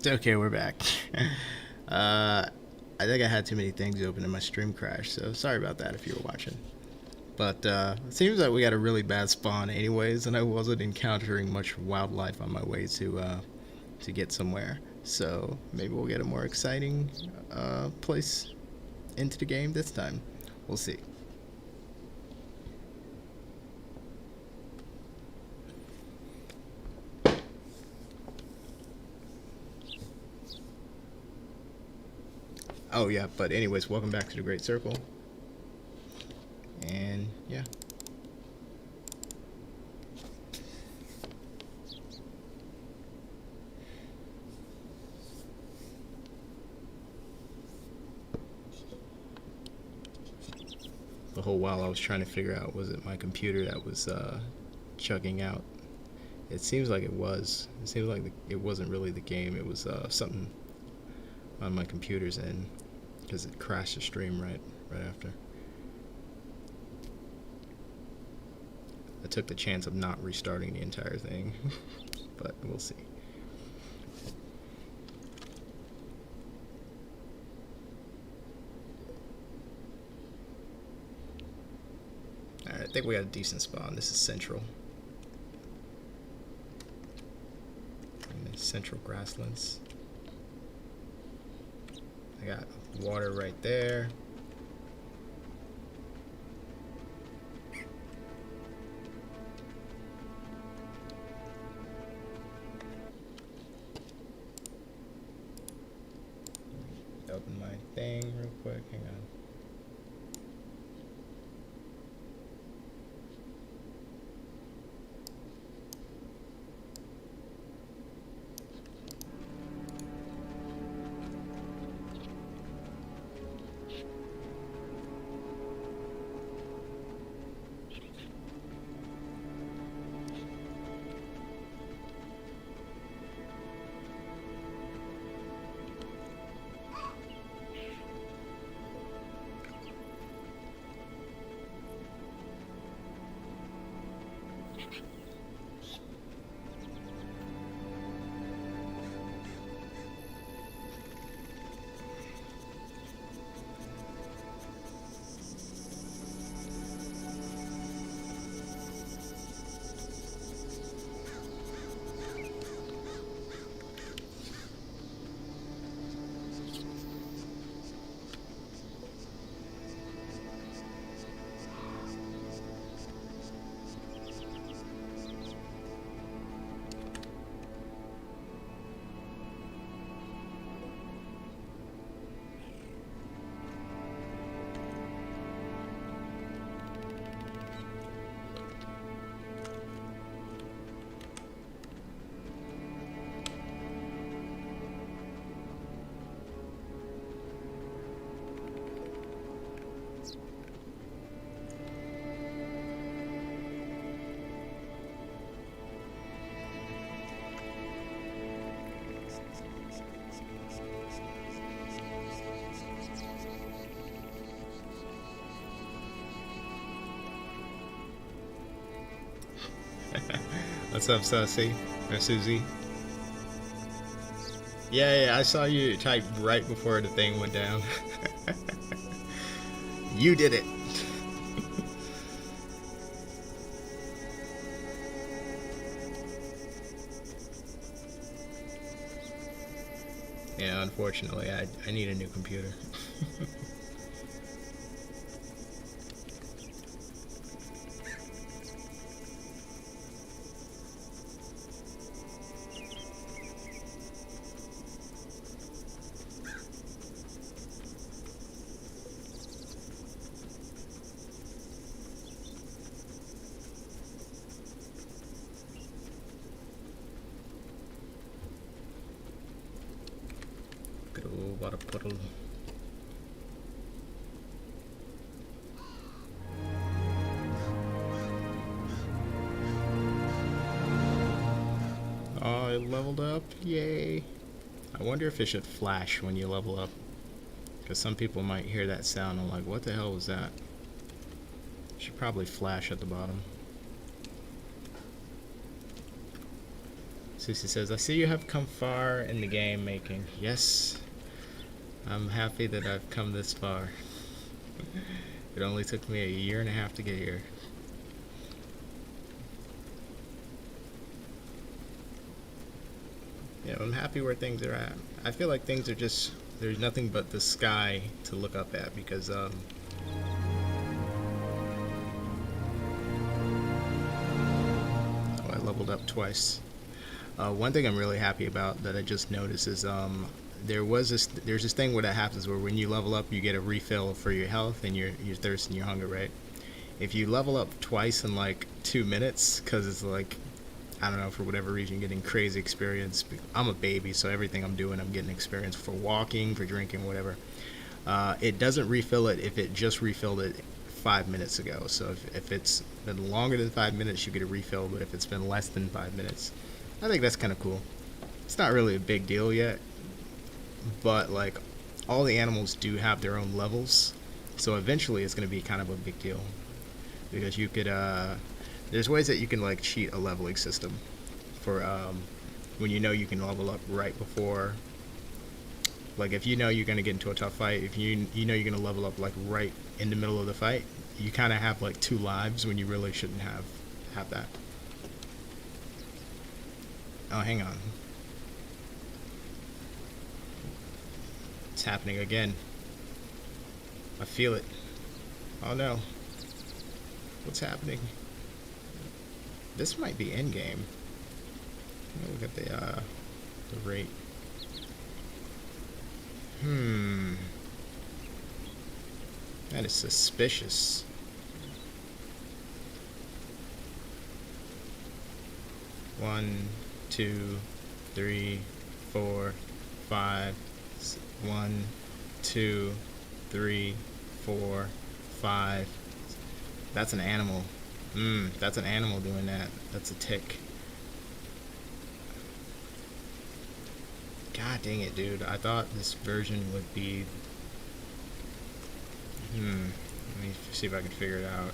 Okay, we're back. uh, I think I had too many things open and my stream crashed, so sorry about that if you were watching. But it seems like we got a really bad spawn, anyways, and I wasn't encountering much wildlife on my way to get somewhere. So maybe we'll get a more exciting place into the game this time. We'll see. Oh yeah, but anyways, welcome back to the Great Circle. And yeah. The whole while I was trying to figure out, was it my computer that was chugging out? It seems like it was. It seems like it wasn't really the game. It was something on my computer's end because it crashed the stream right after. I took the chance of not restarting the entire thing, but we'll see. Alright, I think we got a decent spawn. This is central. Central grasslands. I got water right there. Open my thing real quick. Hang on. What's up, Sussy? Or Susie? Yeah, I saw you type right before the thing went down. You did it. Yeah, unfortunately, I need a new computer. Good old water puddle. Oh, I leveled up. Yay. I wonder if it should flash when you level up. Because some people might hear that sound and like, what the hell was that? It should probably flash at the bottom. Susie says, I see you have come far in the game making. Yes, I'm happy that I've come this far. It only took me a year and a half to get here. Yeah, I'm happy where things are at. I feel like things are just, there's nothing but the sky to look up at because oh, I leveled up twice. One thing I'm really happy about that I just noticed is there's this thing where that happens where when you level up you get a refill for your health and your thirst and your hunger, right? If you level up twice in like 2 minutes, because it's like, I don't know, for whatever reason, getting crazy experience. I'm a baby, so everything I'm doing, I'm getting experience for walking, for drinking, whatever. It doesn't refill it if it just refilled it 5 minutes ago. So if it's been longer than 5 minutes, you get a refill, but if it's been less than 5 minutes, I think that's kind of cool. It's not really a big deal yet, but like all the animals do have their own levels, so eventually it's going to be kind of a big deal because you could there's ways that you can like cheat a leveling system for when you know you can level up right before, like if you know you're going to get into a tough fight, if you know you're going to level up like right in the middle of the fight, you kind of have like 2 lives when you really shouldn't have that. Oh, hang on. It's happening again. I feel it. Oh no. What's happening? This might be endgame. Look at the rate. That is suspicious. One, 2, 3, 4, 5. 1, 2, 3, 4, 5. That's an animal. That's an animal doing that. That's a tick. God dang it, dude. I thought this version would be... Let me see if I can figure it out.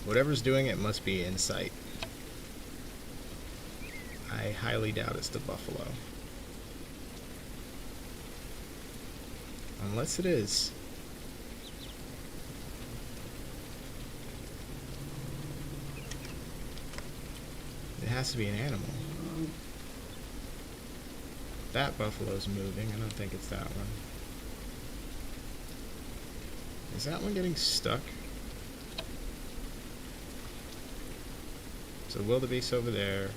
Whatever's doing it must be in sight. I highly doubt it's the buffalo. Unless it is. It has to be an animal. That buffalo's moving. I don't think it's that one. Is that one getting stuck? So wildebeest over there.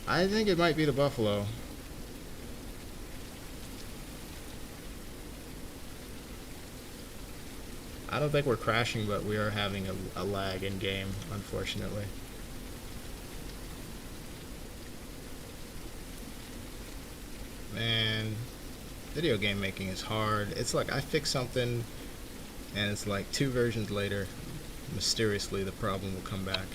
I think it might be the buffalo. I don't think we're crashing, but we are having a lag in game, unfortunately. Man, video game making is hard. It's like I fix something and it's like 2 versions later, mysteriously the problem will come back.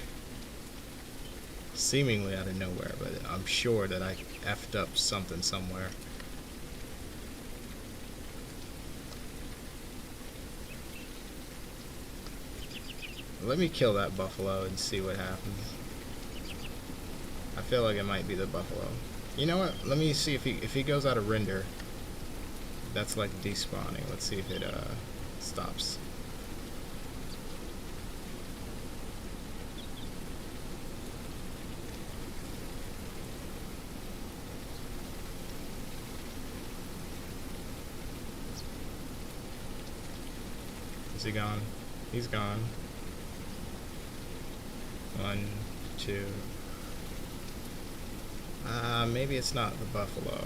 Seemingly out of nowhere, but I'm sure that I effed up something somewhere. Let me kill that buffalo and see what happens. I feel like it might be the buffalo. You know what? Let me see if he goes out of render. That's like despawning. Let's see if it stops. Is he gone? He's gone. 1, 2. Maybe it's not the buffalo.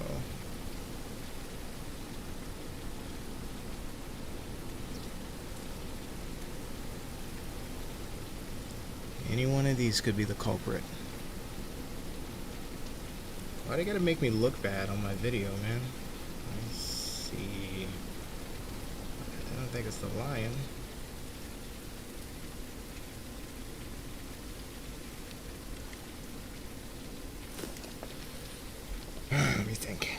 Any one of these could be the culprit. Why do you gotta make me look bad on my video, man? Let's see. I don't think it's the lion. Let me think.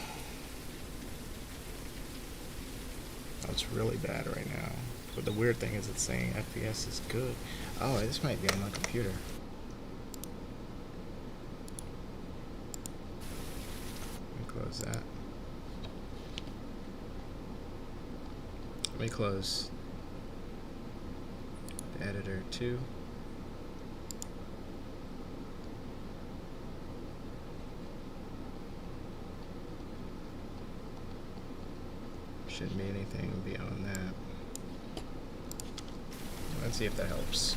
Oh, it's really bad right now. But the weird thing is it's saying FPS is good. Oh, this might be on my computer. close that. Let me close the editor too. Shouldn't be anything beyond that. Let's see if that helps.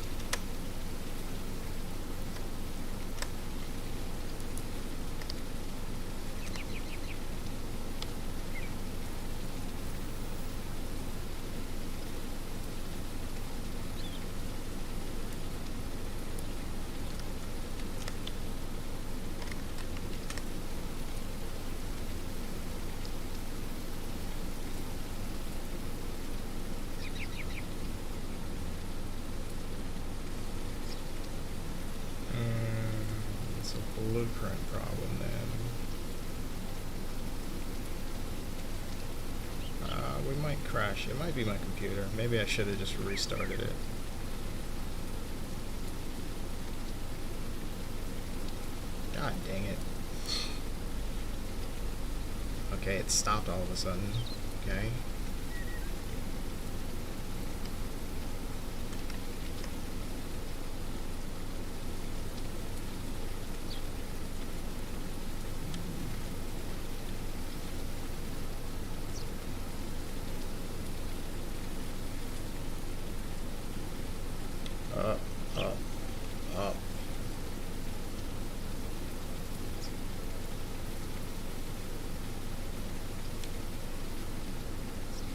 Blueprint problem then. We might crash. It might be my computer. Maybe I should have just restarted it. God dang it. Okay, it stopped all of a sudden. Okay. Up.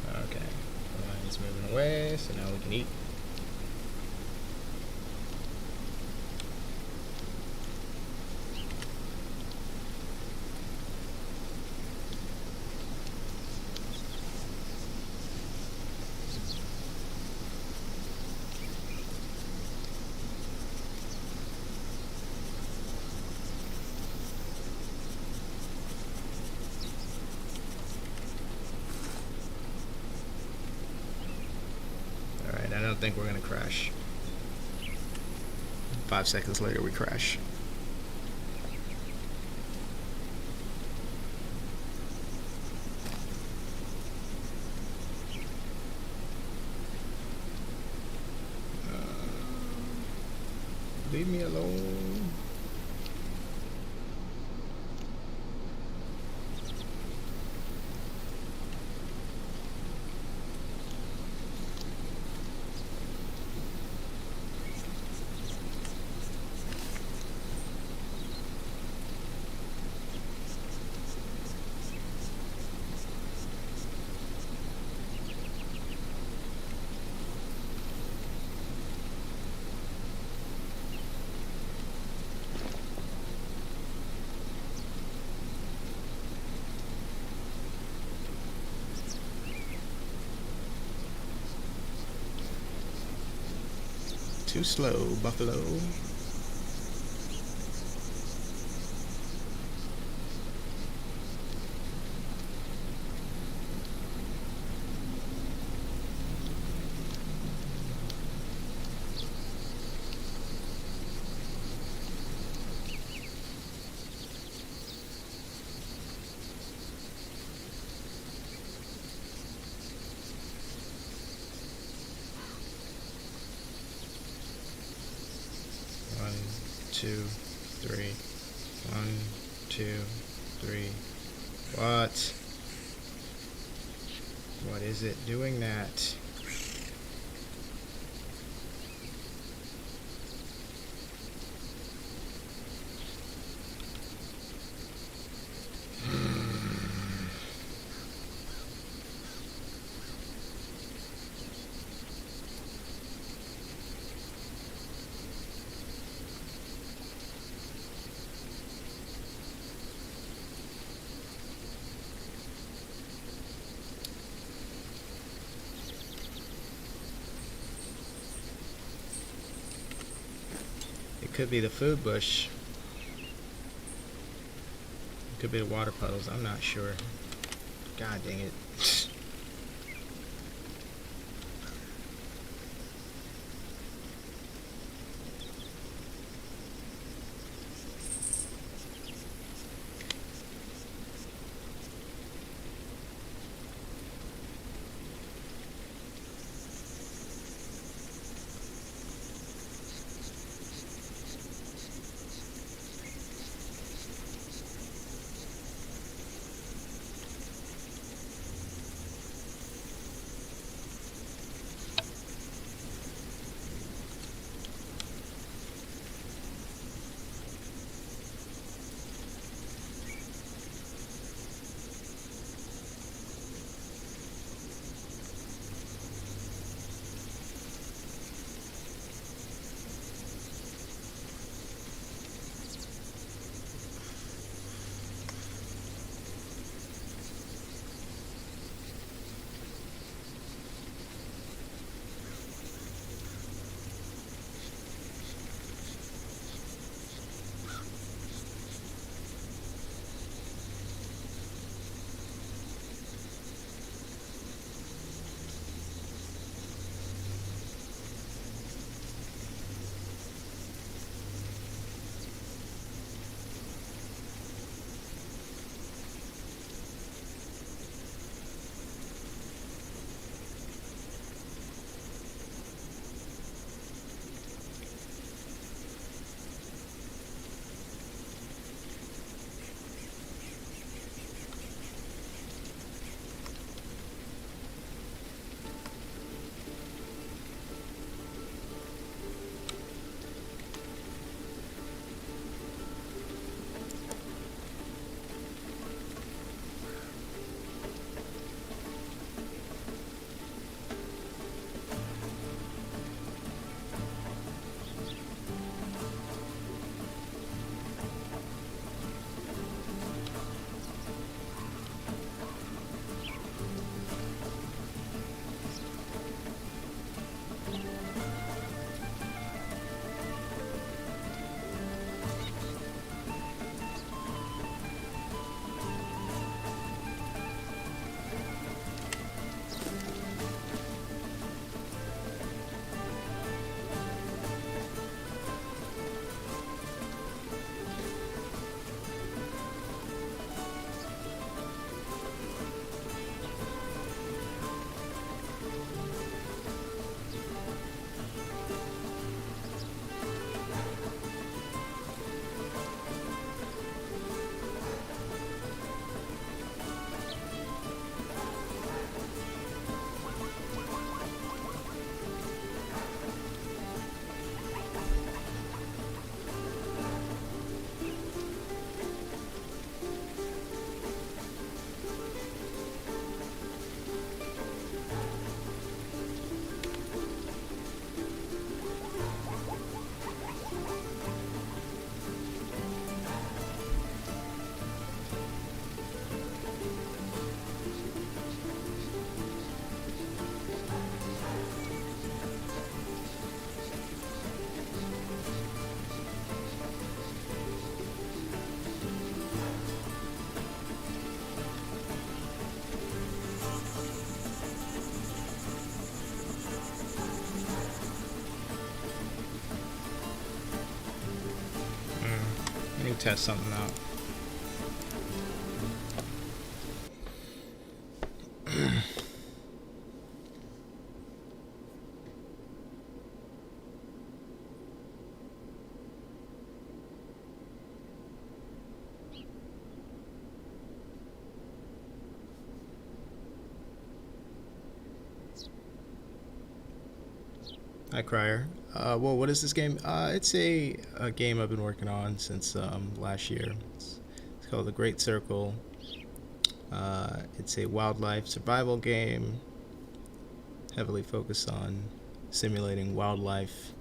Okay, the line's moving away, so now we can eat. I don't think we're gonna crash. 5 seconds later, we crash. Leave me alone. Too slow, Buffalo. One, two, three. 1, 2, 3. What? What is it doing that? It could be the food bush. It could be the water puddles. I'm not sure. God dang it. me test something out. Hi, Crier. Well, what is this game? It's a game I've been working on since last year. It's called The Great Circle. It's a wildlife survival game, heavily focused on simulating wildlife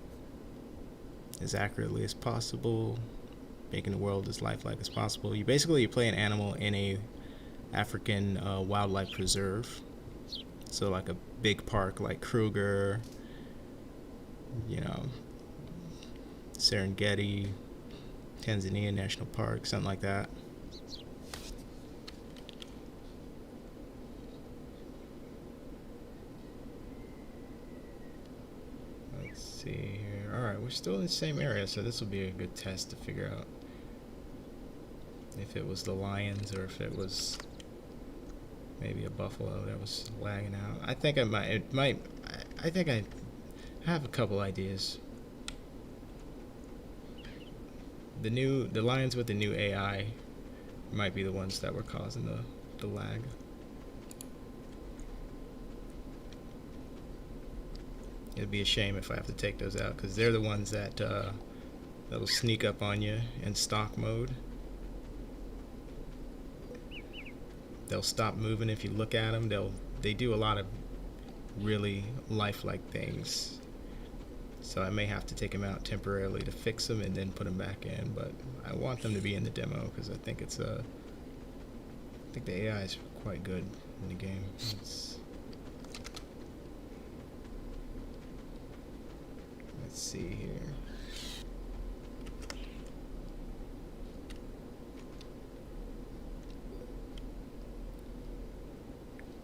as accurately as possible, making the world as lifelike as possible. You play an animal in a African wildlife preserve, so like a big park like Kruger, you know, Serengeti, Tanzania National Park, something like that. Let's see here. Alright, we're still in the same area, so this will be a good test to figure out if it was the lions or if it was maybe a buffalo that was lagging out. I think I think I have a couple ideas. The lions with the new AI might be the ones that were causing the lag. It'd be a shame if I have to take those out, because they're the ones that'll sneak up on you in stock mode. They'll stop moving if you look at them. They do a lot of really lifelike things. So I may have to take them out temporarily to fix them and then put them back in. But I want them to be in the demo because I think I think the AI is quite good in the game. Let's see here.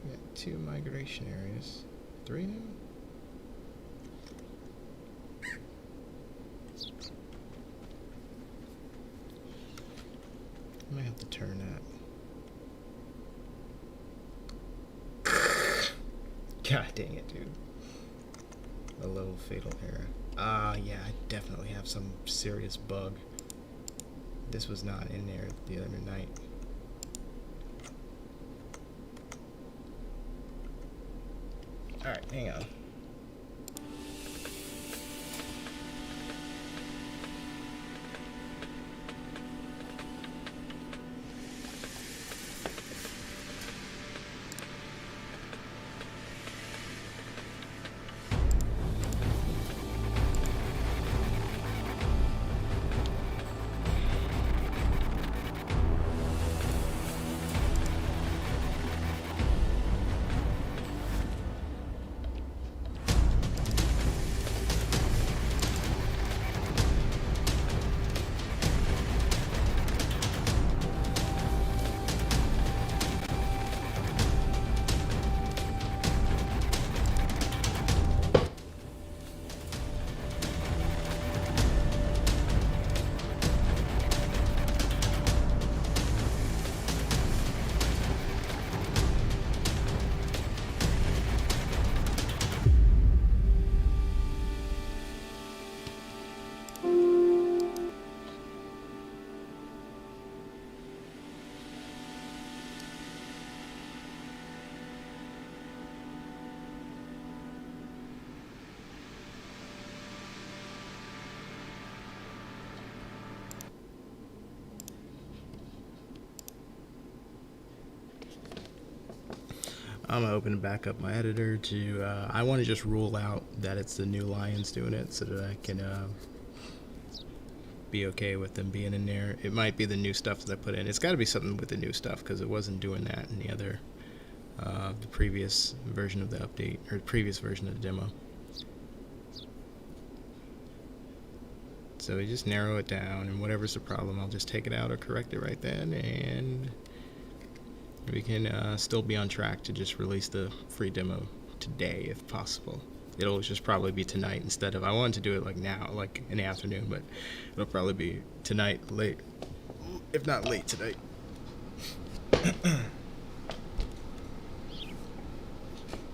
We got 2 migration areas. 3 now? I might have to turn that. God dang it, dude. A little fatal error. Yeah, I definitely have some serious bug. This was not in there the other night. Alright, hang on. I'm gonna open back up my editor to. I want to just rule out that it's the new lions doing it, so that I can be okay with them being in there. It might be the new stuff that I put in. It's got to be something with the new stuff because it wasn't doing that in the other, the previous version of the update or the previous version of the demo. So we just narrow it down, and whatever's the problem, I'll just take it out or correct it right then, and we can still be on track to just release the free demo today if possible. It'll just probably be tonight instead of, I wanted to do it like now, like in the afternoon, but it'll probably be tonight late if not late tonight.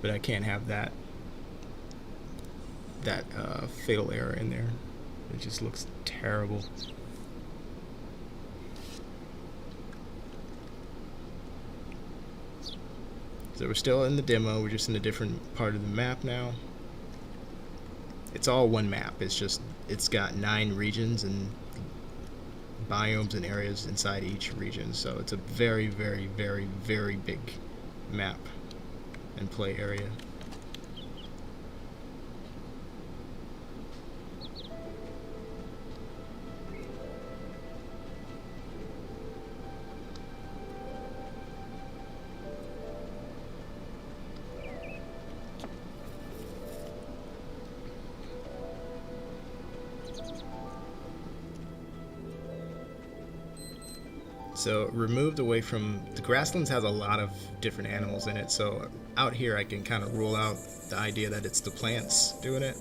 But I can't have that fatal error in there. It just looks terrible. So we're still in the demo. We're just in a different part of the map now. It's all one map. It's got 9 regions and biomes and areas inside each region. So it's a very, very, very, very big map and play area. So removed away from the grasslands has a lot of different animals in it. So out here I can kind of rule out the idea that it's the plants doing it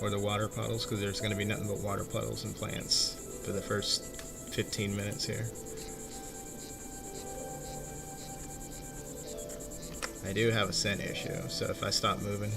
or the water puddles, because there's going to be nothing but water puddles and plants for the first 15 minutes here. I do have a scent issue, so if I stop moving.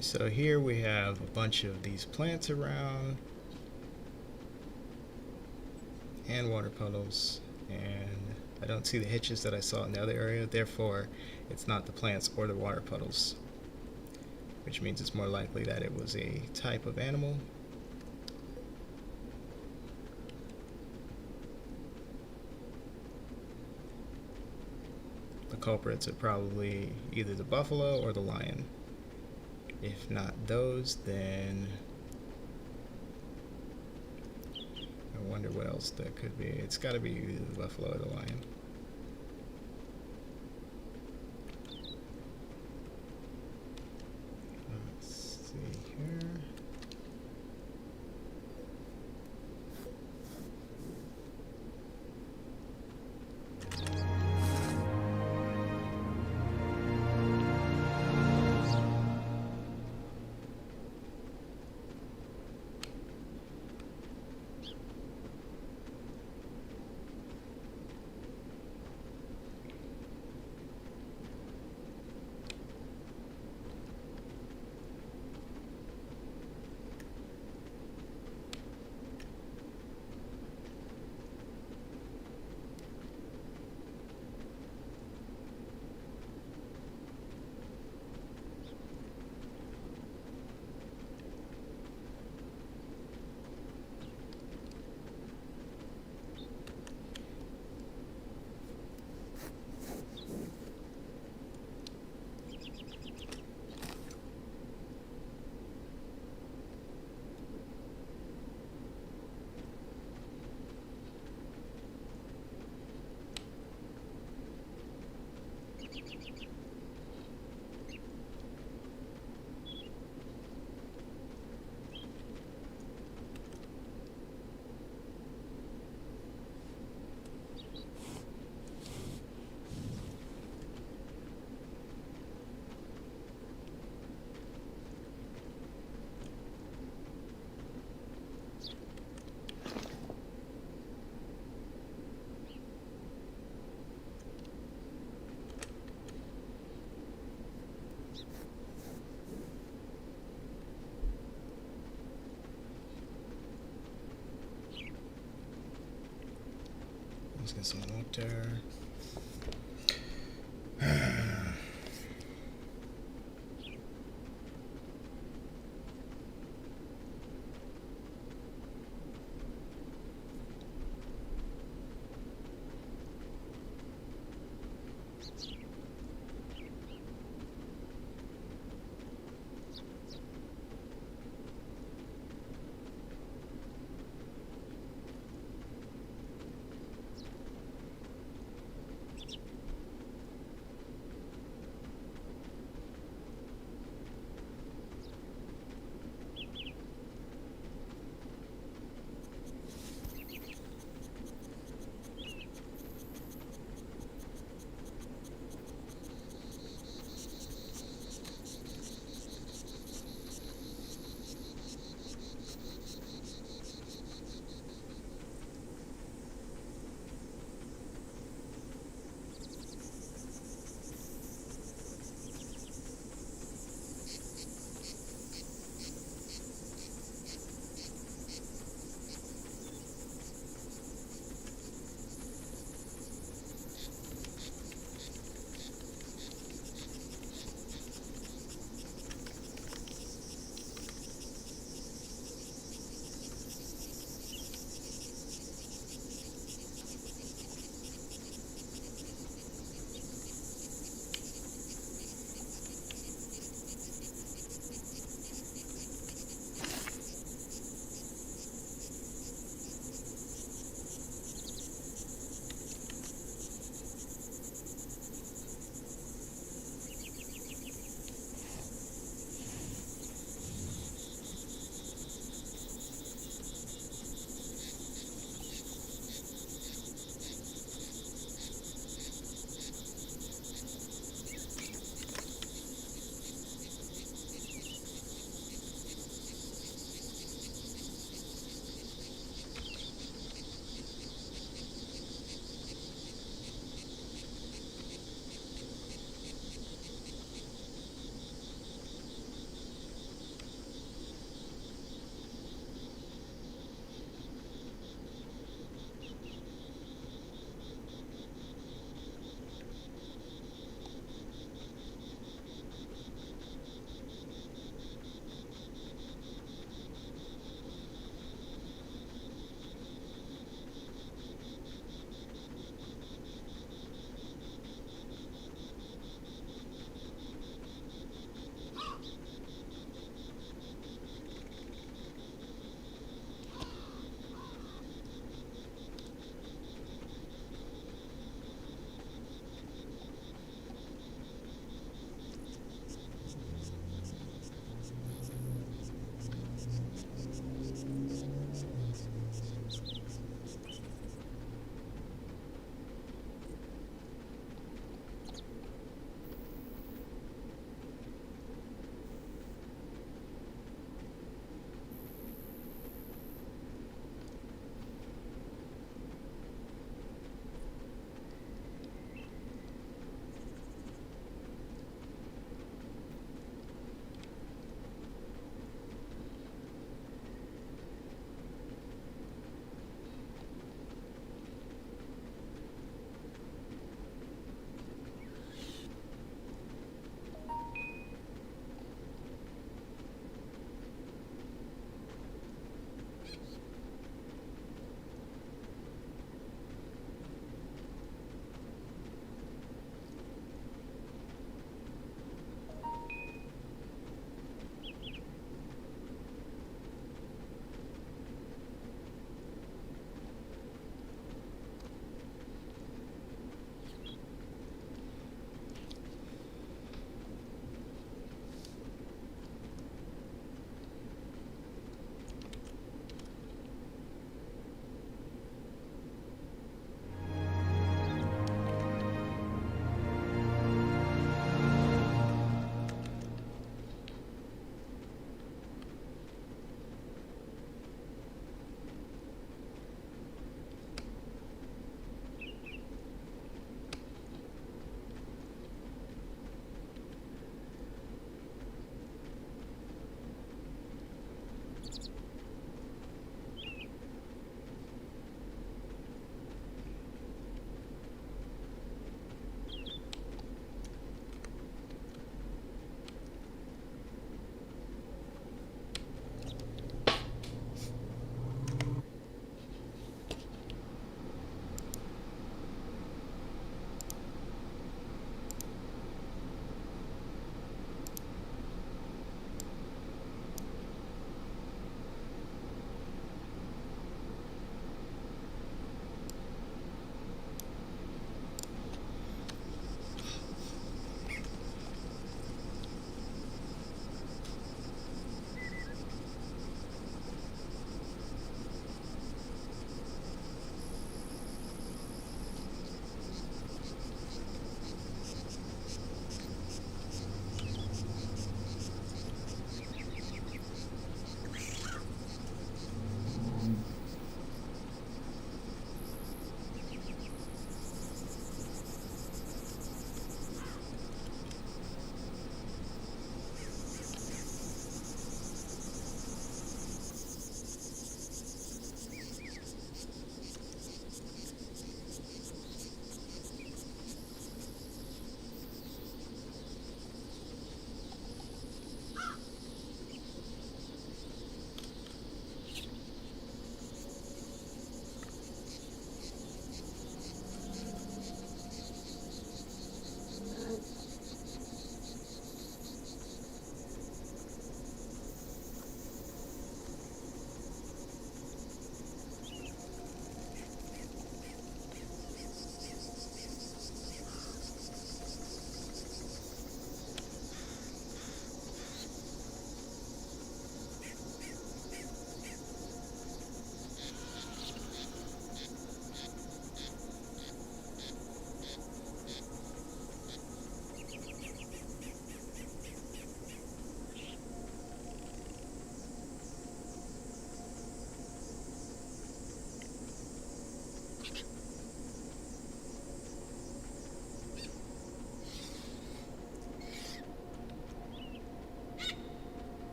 So here we have a bunch of these plants around and water puddles, and I don't see the hitches that I saw in the other area, therefore it's not the plants or the water puddles, which means it's more likely that it was a type of animal. The culprits are probably either the buffalo or the lion. If not those, then I wonder what else that could be. It's got to be either the buffalo or the lion. Let's see here. Let's get some water.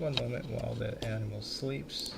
One moment while the animal sleeps.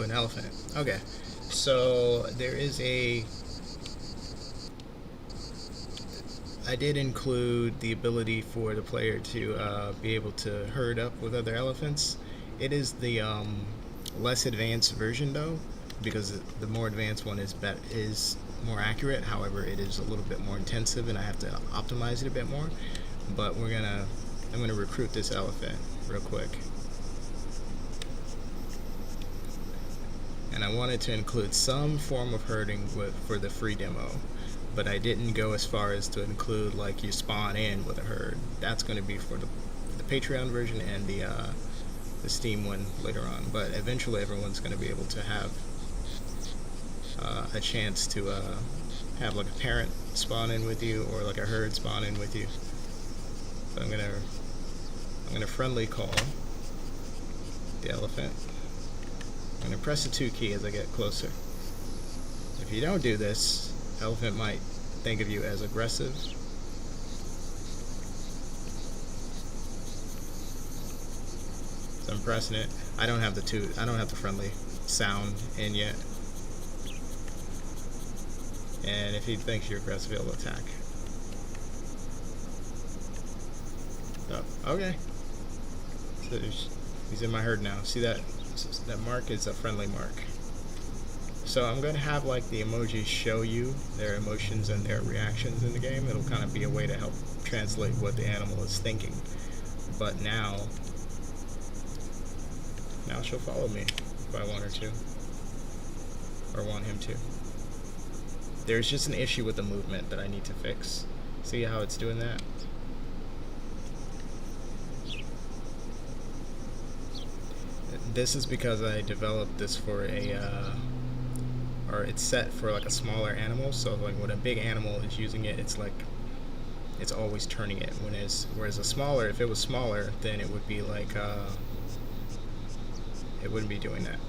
an elephant. Okay, so there is a. I did include the ability for the player to be able to herd up with other elephants. It is the less advanced version though, because the more advanced one is more accurate. However, it is a little bit more intensive, and I have to optimize it a bit more. But I'm gonna recruit this elephant real quick. And I wanted to include some form of herding for the free demo, but I didn't go as far as to include like you spawn in with a herd. That's going to be for the Patreon version and the Steam one later on. But eventually, everyone's going to be able to have a chance to have like a parent spawn in with you or like a herd spawn in with you. So I'm gonna friendly call the elephant. I'm going to press the 2 key as I get closer. If you don't do this, elephant might think of you as aggressive. So I'm pressing it. I don't have the friendly sound in yet. And if he thinks you're aggressive, he'll attack. Oh, okay. So he's in my herd now. See that? That mark is a friendly mark. So I'm going to have like the emojis show you their emotions and their reactions in the game. It'll kind of be a way to help translate what the animal is thinking. But now she'll follow me if I want her to, or want him to. There's just an issue with the movement that I need to fix. See how it's doing that? This is because I developed this for or it's set for like a smaller animal. So like when a big animal is using it, it's like it's always turning it. Whereas a smaller, if it was smaller, then it would be like it wouldn't be doing that.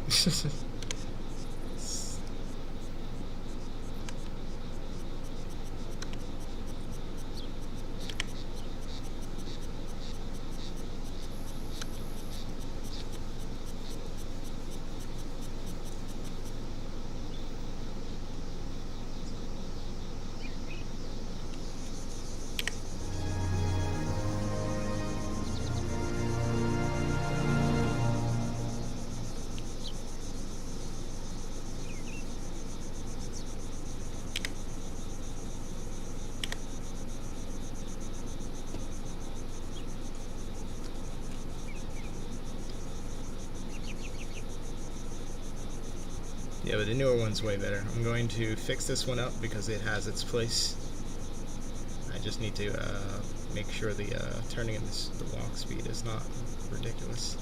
Yeah, but the newer one's way better. I'm going to fix this one up because it has its place. I just need to make sure the turning in the walk speed is not ridiculous.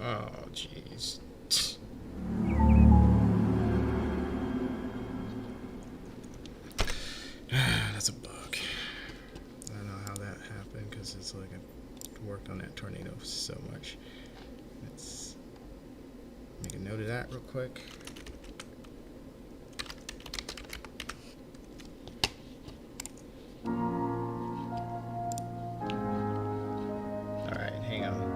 Oh, jeez. That's a bug. I don't know how that happened because it's like I worked on that tornado so much. Let's make a note of that real quick. Alright, hang on.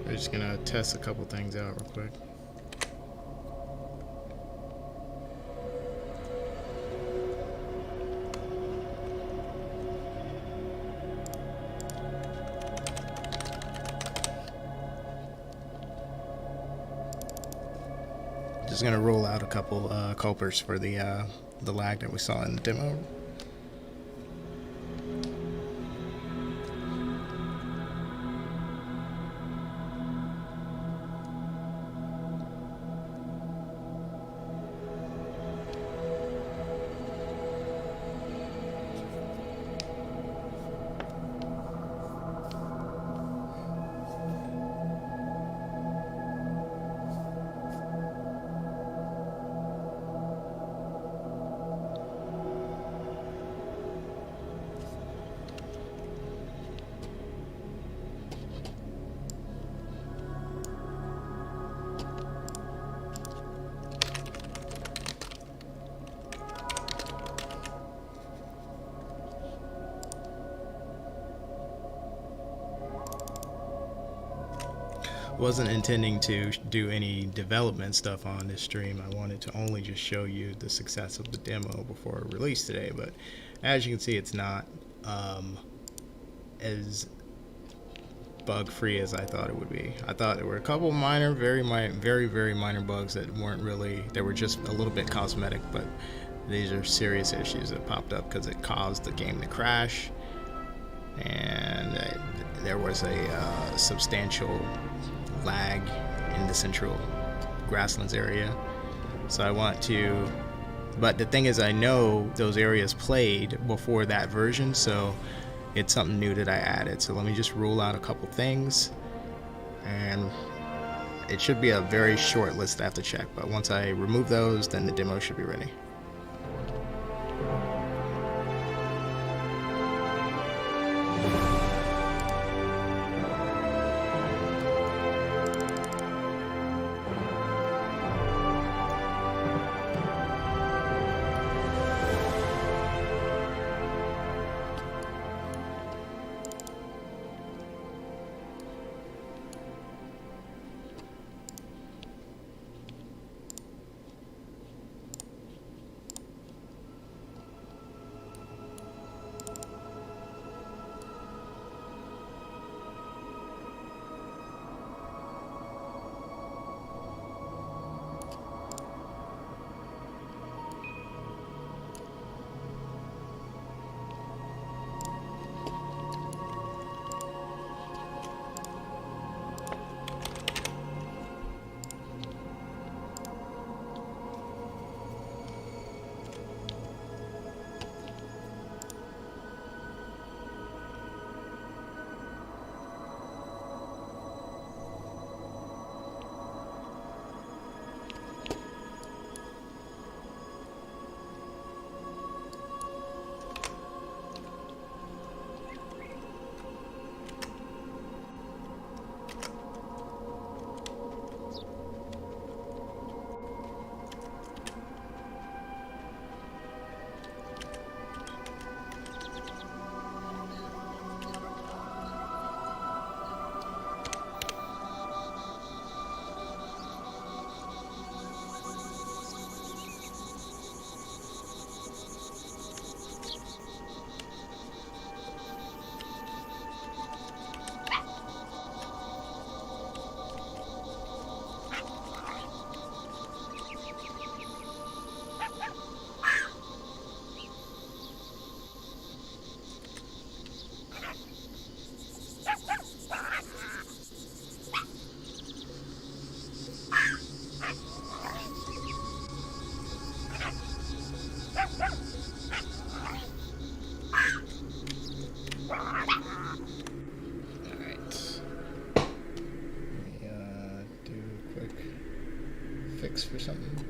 We're just gonna test a couple things out real quick. Just gonna roll out a couple culprits for the lag that we saw in the demo. Wasn't intending to do any development stuff on this stream. I wanted to only just show you the success of the demo before release today, but as you can see, it's not as bug free as I thought it would be. I thought there were a couple minor, very minor bugs that weren't really, they were just a little bit cosmetic, but these are serious issues that popped up because it caused the game to crash, and there was a substantial lag in the central grasslands area. So I want to, but the thing is, I know those areas played before that version, so it's something new that I added. So let me just rule out a couple things, and it should be a very short list I have to check, but once I remove those, then the demo should be ready. For something.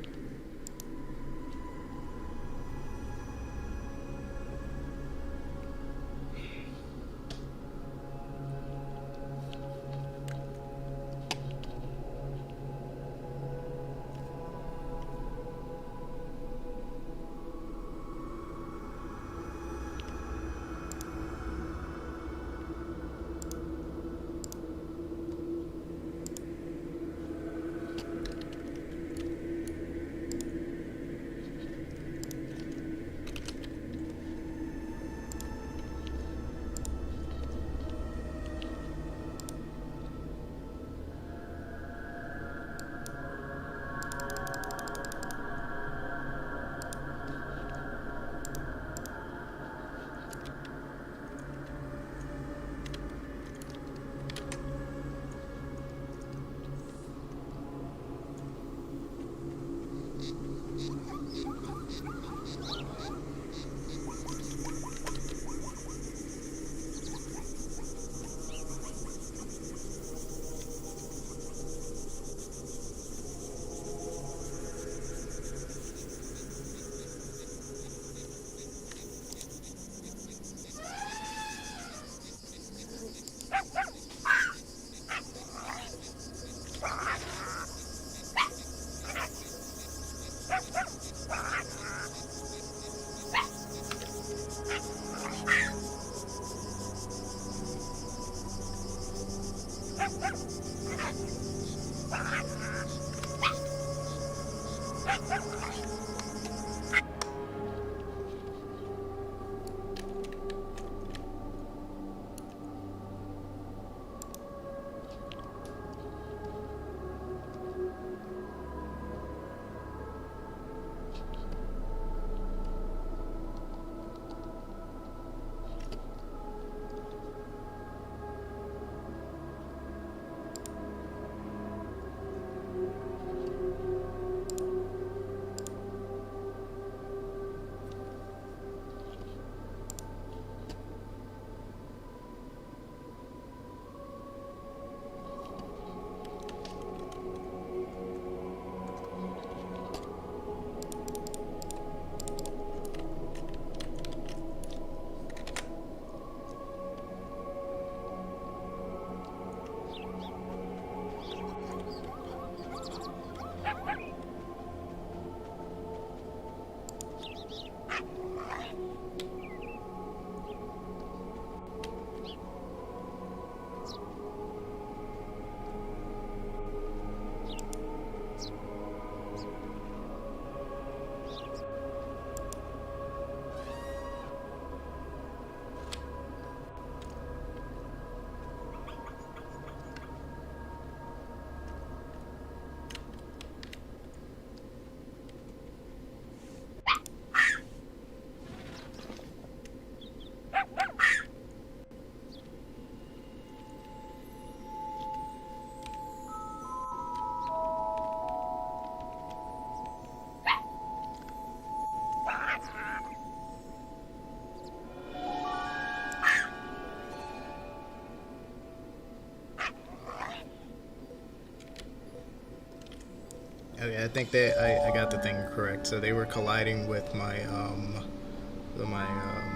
Okay, I think I got the thing correct. So they were colliding with my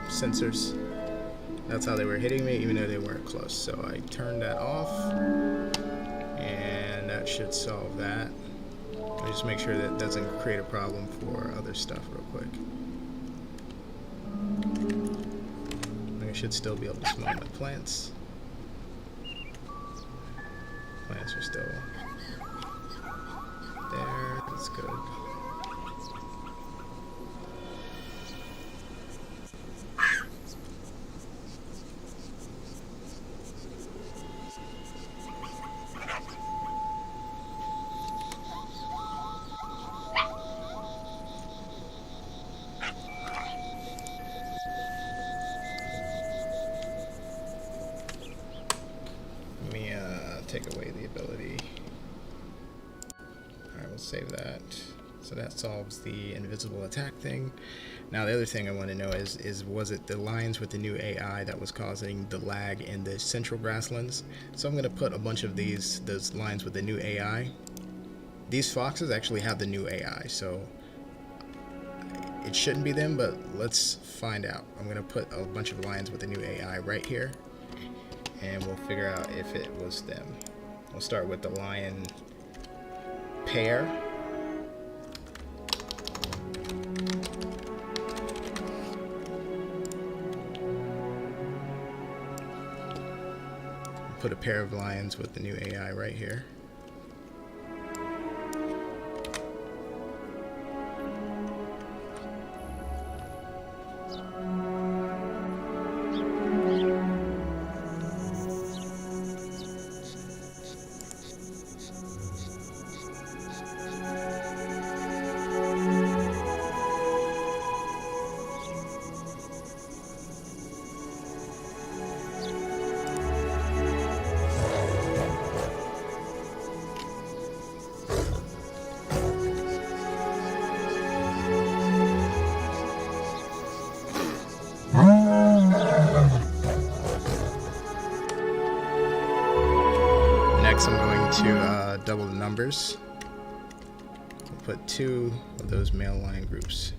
sensors. That's how they were hitting me, even though they weren't close. So I turned that off, and that should solve that. I just make sure that doesn't create a problem for other stuff real quick. I should still be able to smell my plants. Plants are still there. That's good. Let me take away the ability. Alright, we'll save that. So that solves the invisible attack thing. Now the other thing I want to know is was it the lines with the new AI that was causing the lag in the central grasslands? So I'm going to put a bunch of those lines with the new AI. These foxes actually have the new AI, so it shouldn't be them, but let's find out. I'm going to put a bunch of lines with the new AI right here, and we'll figure out if it was them. We'll start with the lion pair. Put a pair of lions with the new AI right here. need to double the numbers. We'll put 2 of those male line groups.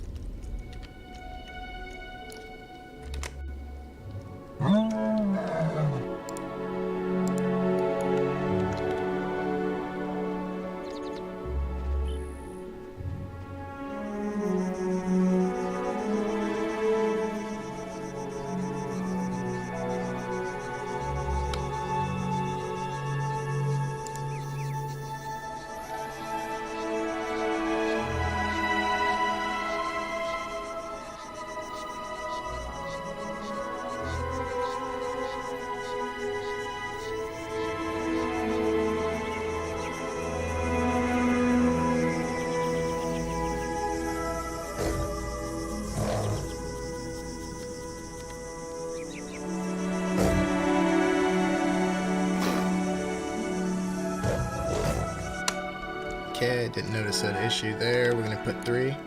Okay, didn't notice that issue there. We're going to put 3.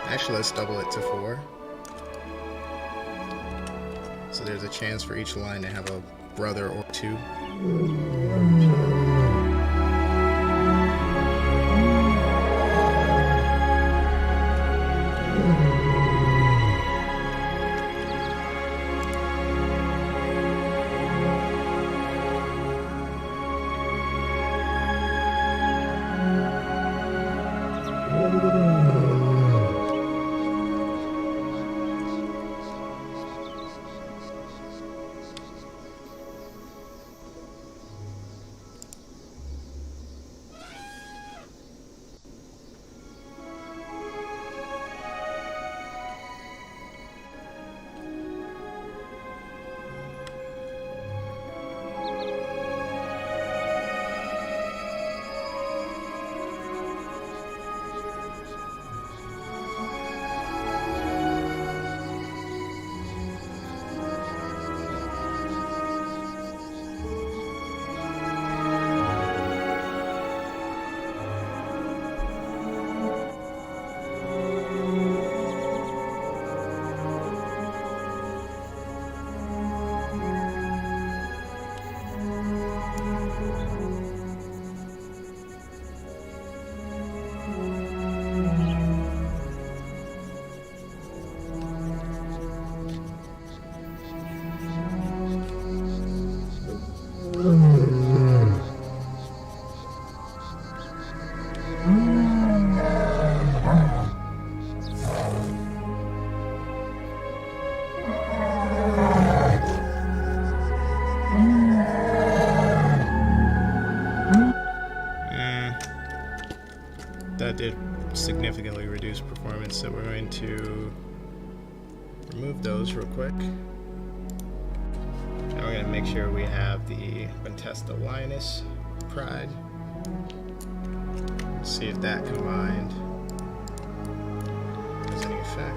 Actually, let's double it to 4. So there's a chance for each line to have a brother or 2. That did significantly reduce performance, so we're going to remove those real quick. Now we're going to make sure we have the Contesta Lioness Pride. See if that combined has any effect.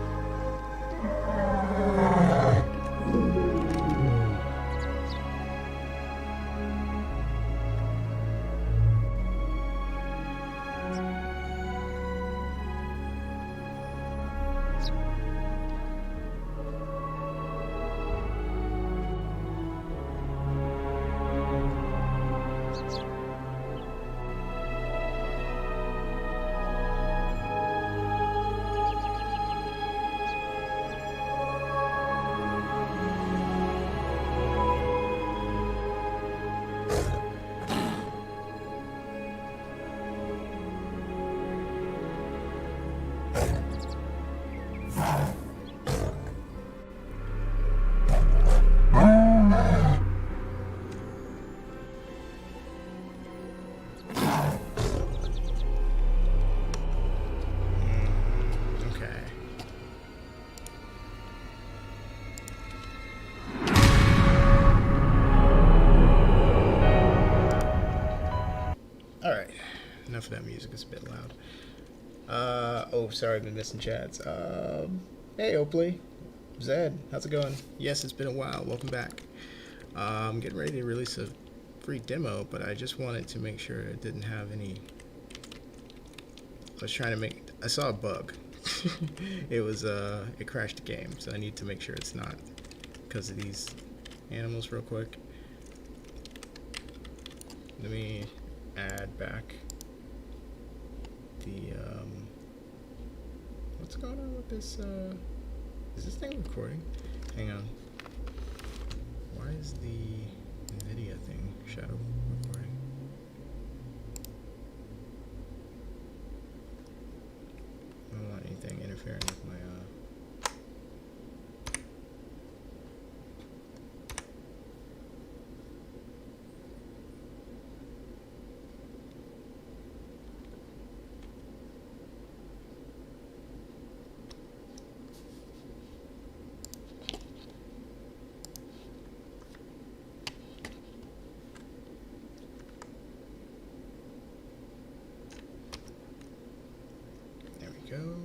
Enough of that music, it's a bit loud. Oh, sorry, I've been missing chats. Hey, Oakley. Zed, how's it going? Yes, it's been a while. Welcome back. I'm getting ready to release a free demo, but I just wanted to make sure it didn't have any... I saw a bug. It crashed the game, so I need to make sure it's not because of these animals real quick. Let me add back the what's going on with this is this thing recording? Hang on. Why is the NVIDIA thing shadow recording? I don't want anything interfering with my there we go.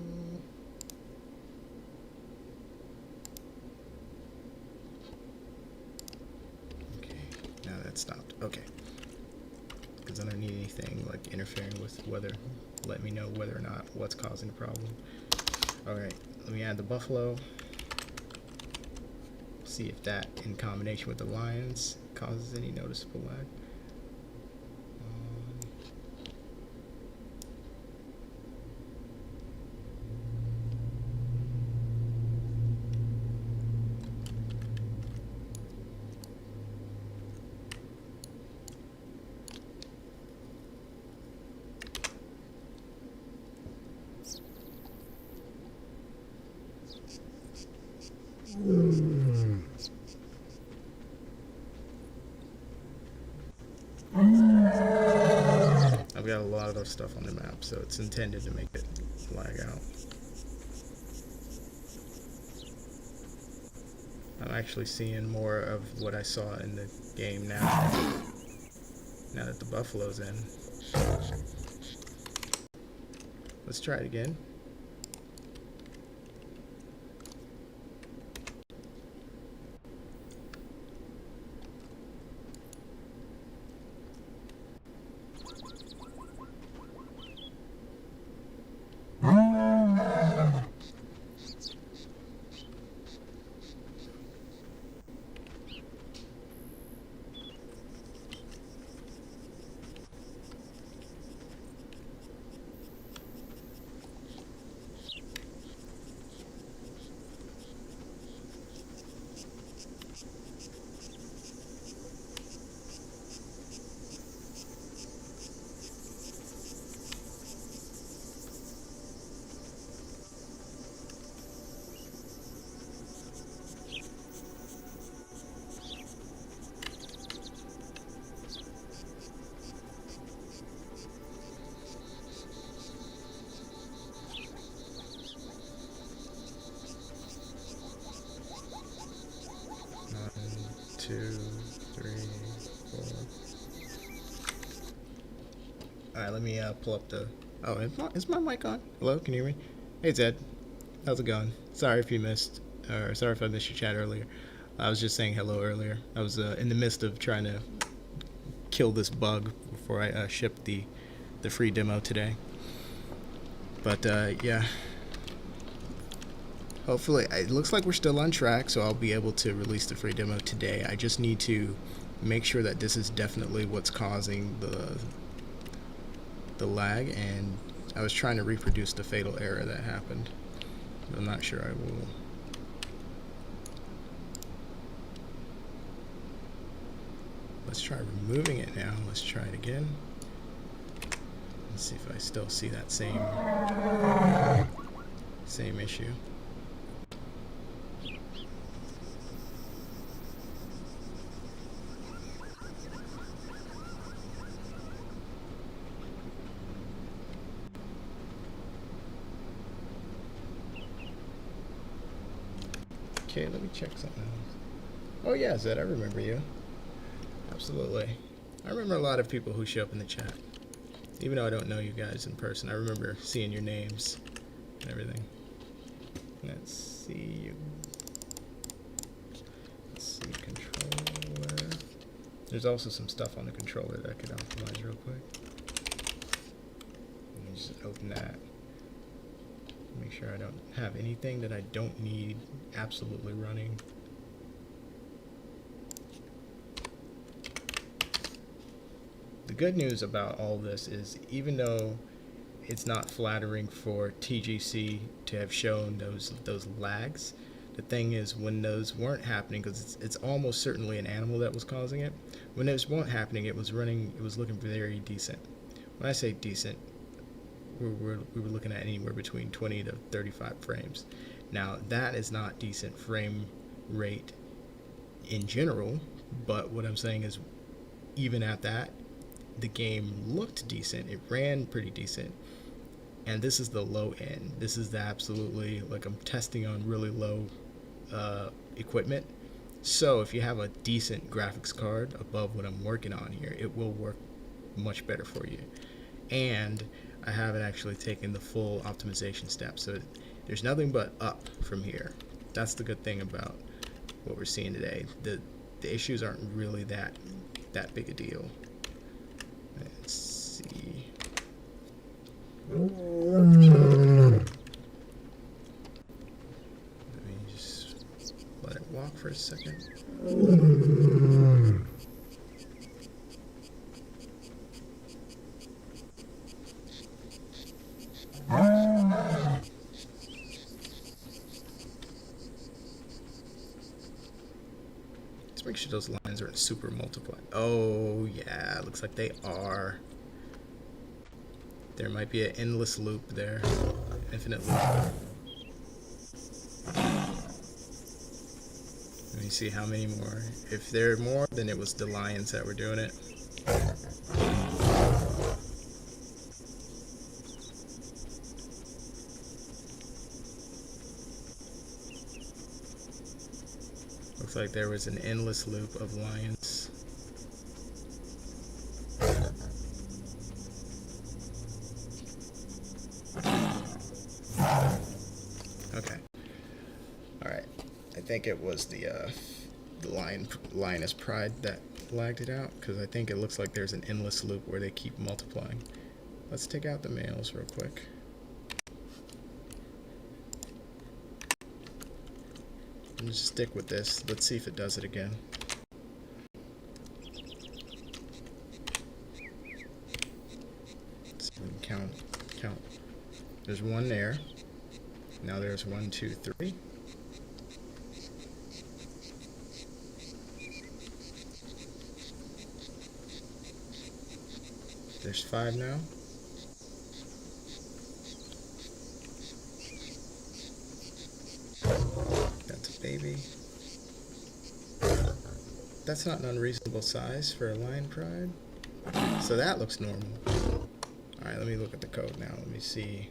Okay, now that stopped. Okay. Because I don't need anything like interfering with weather. Let me know whether or not what's causing the problem. Alright, let me add the buffalo. See if that in combination with the lions causes any noticeable lag. I've got a lot of those stuff on the map, so it's intended to make it lag out. I'm actually seeing more of what I saw in the game now that the buffalo's in. Let's try it again. Two, three, four. Alright, let me pull up the... Oh, is my mic on? Hello, can you hear me? Hey Zed, how's it going? Sorry if you missed, or sorry if I missed your chat earlier. I was just saying hello earlier. I was in the midst of trying to kill this bug before I shipped the free demo today. But yeah. Hopefully, it looks like we're still on track, so I'll be able to release the free demo today. I just need to make sure that this is definitely what's causing the lag, and I was trying to reproduce the fatal error that happened. But I'm not sure I will. Let's try removing it now. Let's try it again. Let's see if I still see that same issue. Okay, let me check something else. Oh yeah, Zed, I remember you. Absolutely. I remember a lot of people who show up in the chat. Even though I don't know you guys in person, I remember seeing your names and everything. Let's see. Let's see, controller. There's also some stuff on the controller that I could optimize real quick. Let me just open that. Make sure I don't have anything that I don't need absolutely running. The good news about all this is, even though it's not flattering for TGC to have shown those lags, the thing is, when those weren't happening, because it's almost certainly an animal that was causing it. When those weren't happening, it was looking very decent. When I say decent, we were looking at anywhere between 20 to 35 frames. Now, that is not decent frame rate in general, but what I'm saying is, even at that, the game looked decent. It ran pretty decent. And this is the low end. This is the absolutely, like, I'm testing on really low equipment. So if you have a decent graphics card above what I'm working on here, it will work much better for you. And I haven't actually taken the full optimization step, so there's nothing but up from here. That's the good thing about what we're seeing today. The issues aren't really that big a deal. Let's see. Let me just let it walk for a second. Let's make sure those lines aren't super multiplied. Oh yeah, looks like they are. There might be an endless loop there. Infinite loop. Let me see how many more. If there are more, then it was the lions that were doing it. Looks like there was an endless loop of lions. Okay. Alright. I think it was the lioness pride that lagged it out, because I think it looks like there's an endless loop where they keep multiplying. Let's take out the males real quick. Let's just stick with this. Let's see if it does it again. Let's see if we can count. There's one there. Now there's 1, 2, 3. There's 5 now. That's a baby. That's not an unreasonable size for a lion pride. So that looks normal. Alright, let me look at the code now. Let me see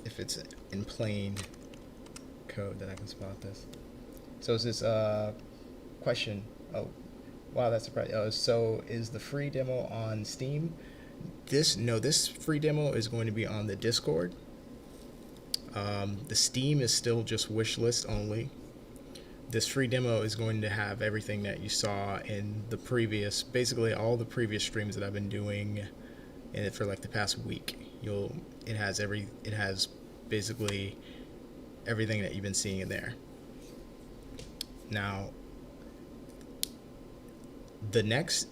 if it's in plain code that I can spot this. So is this question? Oh, wow, that's surprising. Oh, so is the free demo on Steam? This free demo is going to be on the Discord. The Steam is still just wishlist only. This free demo is going to have everything that you saw in the previous, basically all the previous streams that I've been doing in it for like the past week. It has basically everything that you've been seeing in there. Now, the next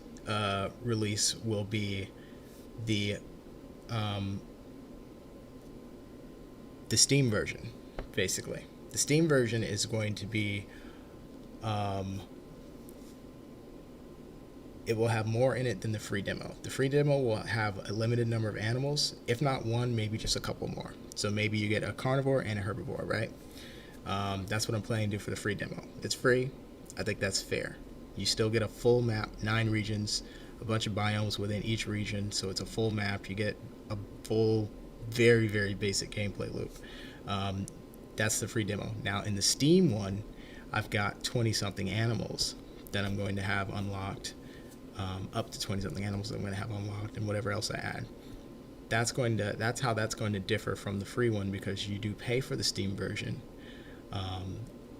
release will be the Steam version, basically. The Steam version is going to be, it will have more in it than the free demo. The free demo will have a limited number of animals, if not one, maybe just a couple more. So maybe you get a carnivore and a herbivore, right? That's what I'm planning to do for the free demo. It's free. I think that's fair. You still get a full map, 9 regions, a bunch of biomes within each region, so it's a full map. You get a full, very, very basic gameplay loop. That's the free demo. Now, in the Steam one, I've got 20-something animals that I'm going to have unlocked, up to 20-something animals that I'm going to have unlocked, and whatever else I add. That's how that's going to differ from the free one, because you do pay for the Steam version,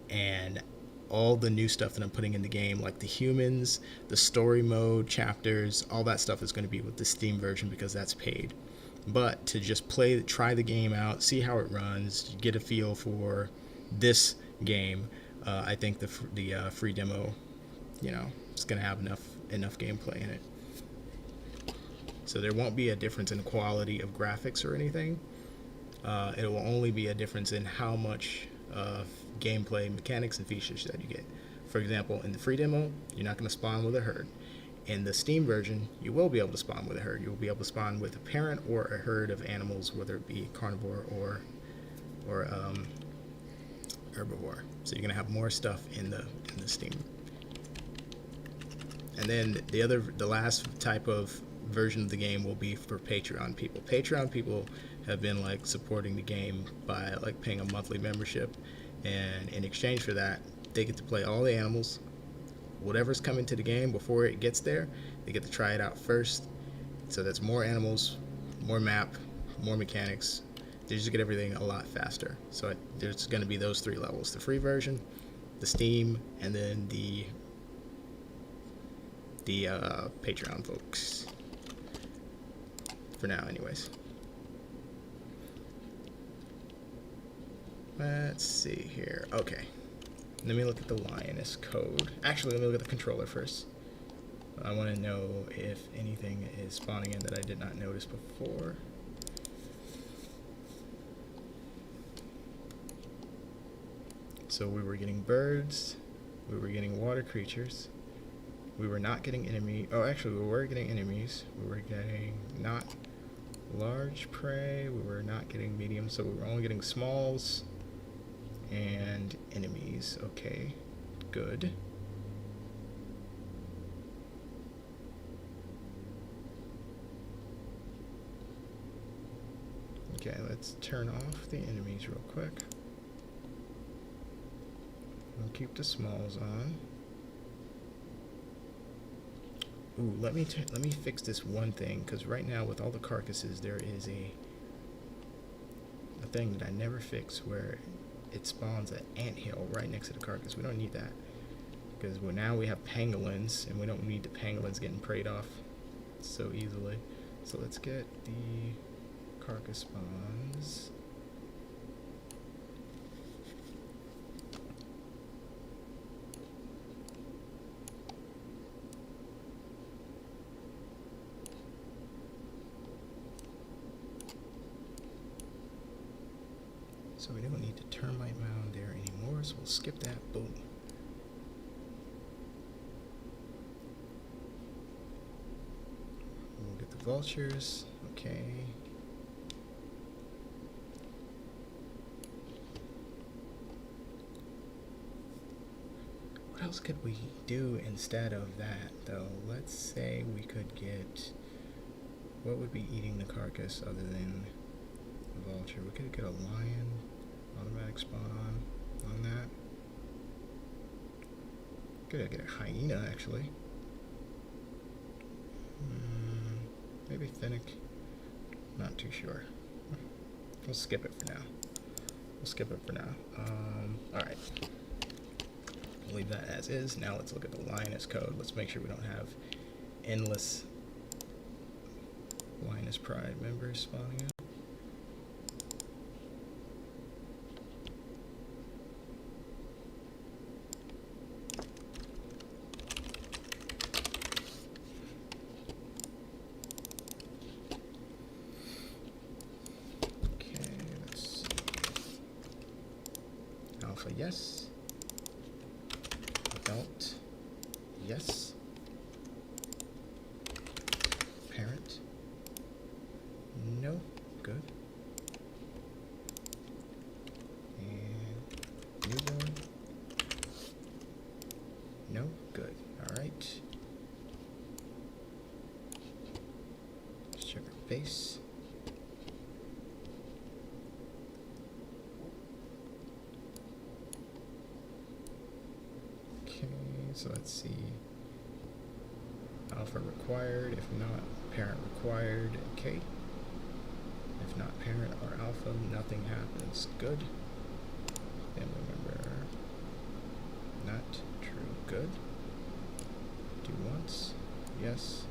and all the new stuff that I'm putting in the game, like the humans, the story mode, chapters, all that stuff is going to be with the Steam version because that's paid. But to just try the game out, see how it runs, get a feel for this game, I think the free demo, it's going to have enough gameplay in it. So there won't be a difference in quality of graphics or anything. It will only be a difference in how much gameplay mechanics and features that you get. For example, in the free demo, you're not going to spawn with a herd. In the Steam version, you will be able to spawn with a herd. You'll be able to spawn with a parent or a herd of animals, whether it be carnivore or herbivore. So you're going to have more stuff in the Steam. And then the last type of version of the game will be for Patreon people. Patreon people have been like supporting the game by like paying a monthly membership, and in exchange for that, they get to play all the animals. Whatever's coming to the game before it gets there, they get to try it out first. So that's more animals, more map, more mechanics. They just get everything a lot faster. So there's going to be those 3 levels: the free version, the Steam, and then the Patreon folks. For now, anyways. Let's see here. Okay. Let me look at the lioness code. Actually, let me look at the controller first. I want to know if anything is spawning in that I did not notice before. So we were getting birds. We were getting water creatures. We were not getting enemy. Oh, actually, we were getting enemies. We were getting not large prey. We were not getting medium. So we were only getting smalls and enemies. Okay, good. Okay, let's turn off the enemies real quick. We'll keep the smalls on. Ooh, let me fix this one thing, because right now with all the carcasses there is a thing that I never fix where it spawns an anthill right next to the carcass. We don't need that, because now we have pangolins, and we don't need the pangolins getting preyed off so easily. So let's get the carcass spawns. So we don't need the termite mound there anymore, so we'll skip that. Boom. We'll get the vultures. Okay. What else could we do instead of that, though? Let's say we could get... What would be eating the carcass other than the vulture? We could get a lion. Automatic spawn on that. Could get a hyena, actually. Maybe Finnick. Not too sure. We'll skip it for now. Alright. We'll leave that as is. Now let's look at the lioness code. Let's make sure we don't have endless lioness pride members spawning out. Yes. Adult. Yes. Parent. No. Good. And newborn. No. Good. All right. Let's check our face. So let's see. Alpha required, if not parent required, okay. If not parent or alpha, nothing happens. Good. And remember, not true. Good. Do once. Yes.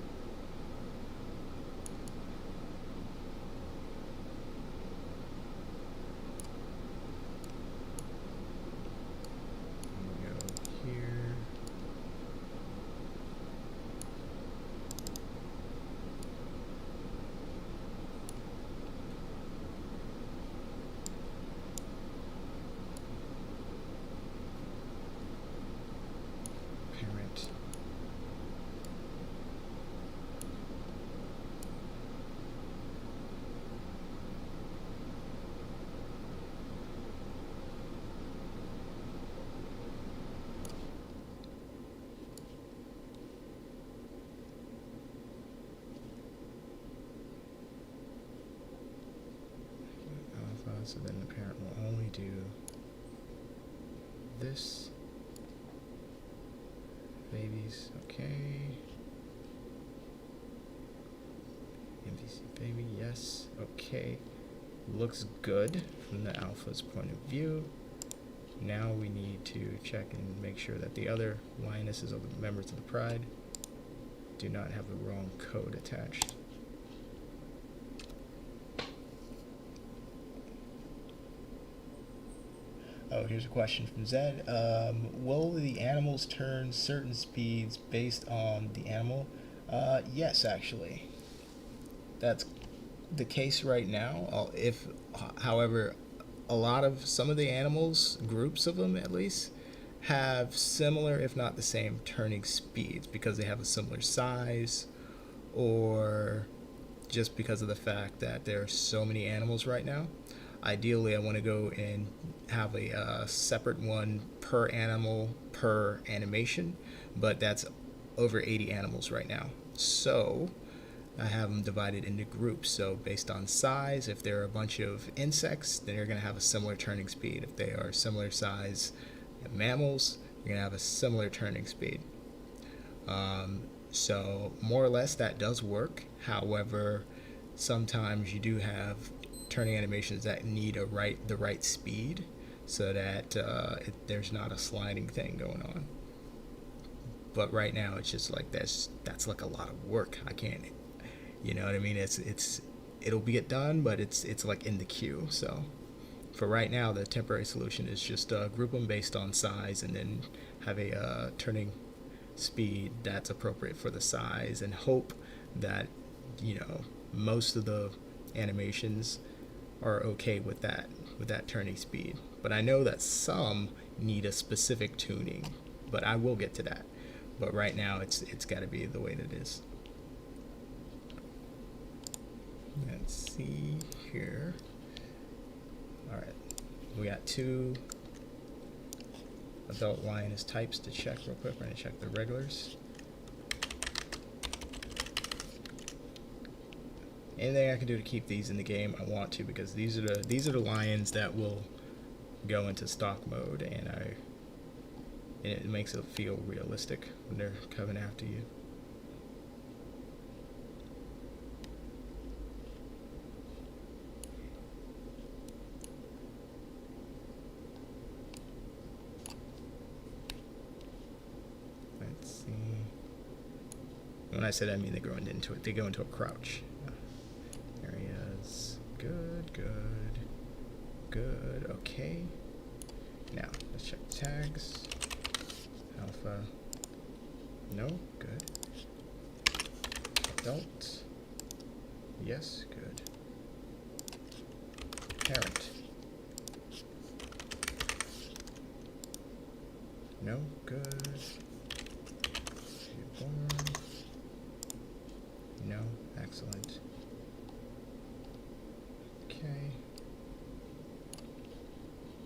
So then the parent will only do this. Babies, okay. MVC baby, yes, okay. Looks good from the alpha's point of view. Now we need to check and make sure that the other lionesses, or the members of the pride, do not have the wrong code attached. Oh, here's a question from Zed. Will the animals turn certain speeds based on the animal? Yes, actually. That's the case right now. However, some of the animals, groups of them at least, have similar, if not the same, turning speeds because they have a similar size, or just because of the fact that there are so many animals right now. Ideally, I want to go and have a separate one per animal per animation, but that's over 80 animals right now. So I have them divided into groups. So based on size, if there are a bunch of insects, then you're going to have a similar turning speed. If they are similar size mammals, you're going to have a similar turning speed. So more or less that does work. However, sometimes you do have turning animations that need the right speed so that there's not a sliding thing going on. But right now it's just like that's like a lot of work. I can't, you know what I mean? It'll get done, but it's like in the queue. So for right now, the temporary solution is just group them based on size and then have a turning speed that's appropriate for the size, and hope that most of the animations are okay with that turning speed. But I know that some need a specific tuning, but I will get to that. But right now it's got to be the way that it is. Let's see here. All right, we got 2 adult lioness types to check real quick. We're going to check the regulars. Anything I can do to keep these in the game, I want to, because these are the lions that will go into stock mode, and it makes it feel realistic when they're coming after you. Let's see. When I say that, I mean they go into a crouch. Areas. Good. Okay. Now let's check the tags. Alpha. No. Good. Adult. Yes. Good. Parent. No. Good. Newborn. No. Excellent. Okay.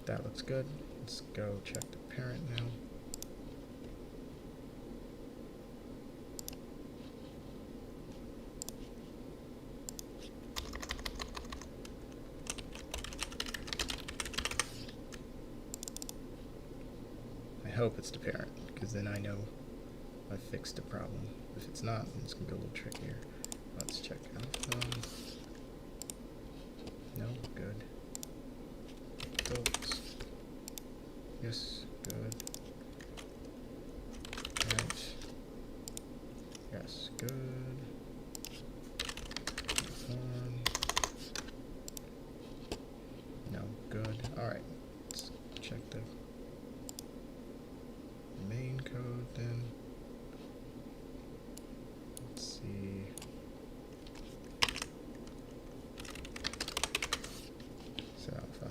That looks good. Let's go check the parent now. I hope it's the parent, because then I know I fixed the problem. If it's not, then it's going to be a little trickier. Let's check alpha. No, good. Adults. Yes, good. Parent. Yes, good. No, good. Alright, let's check the main code then. Let's see. So alpha.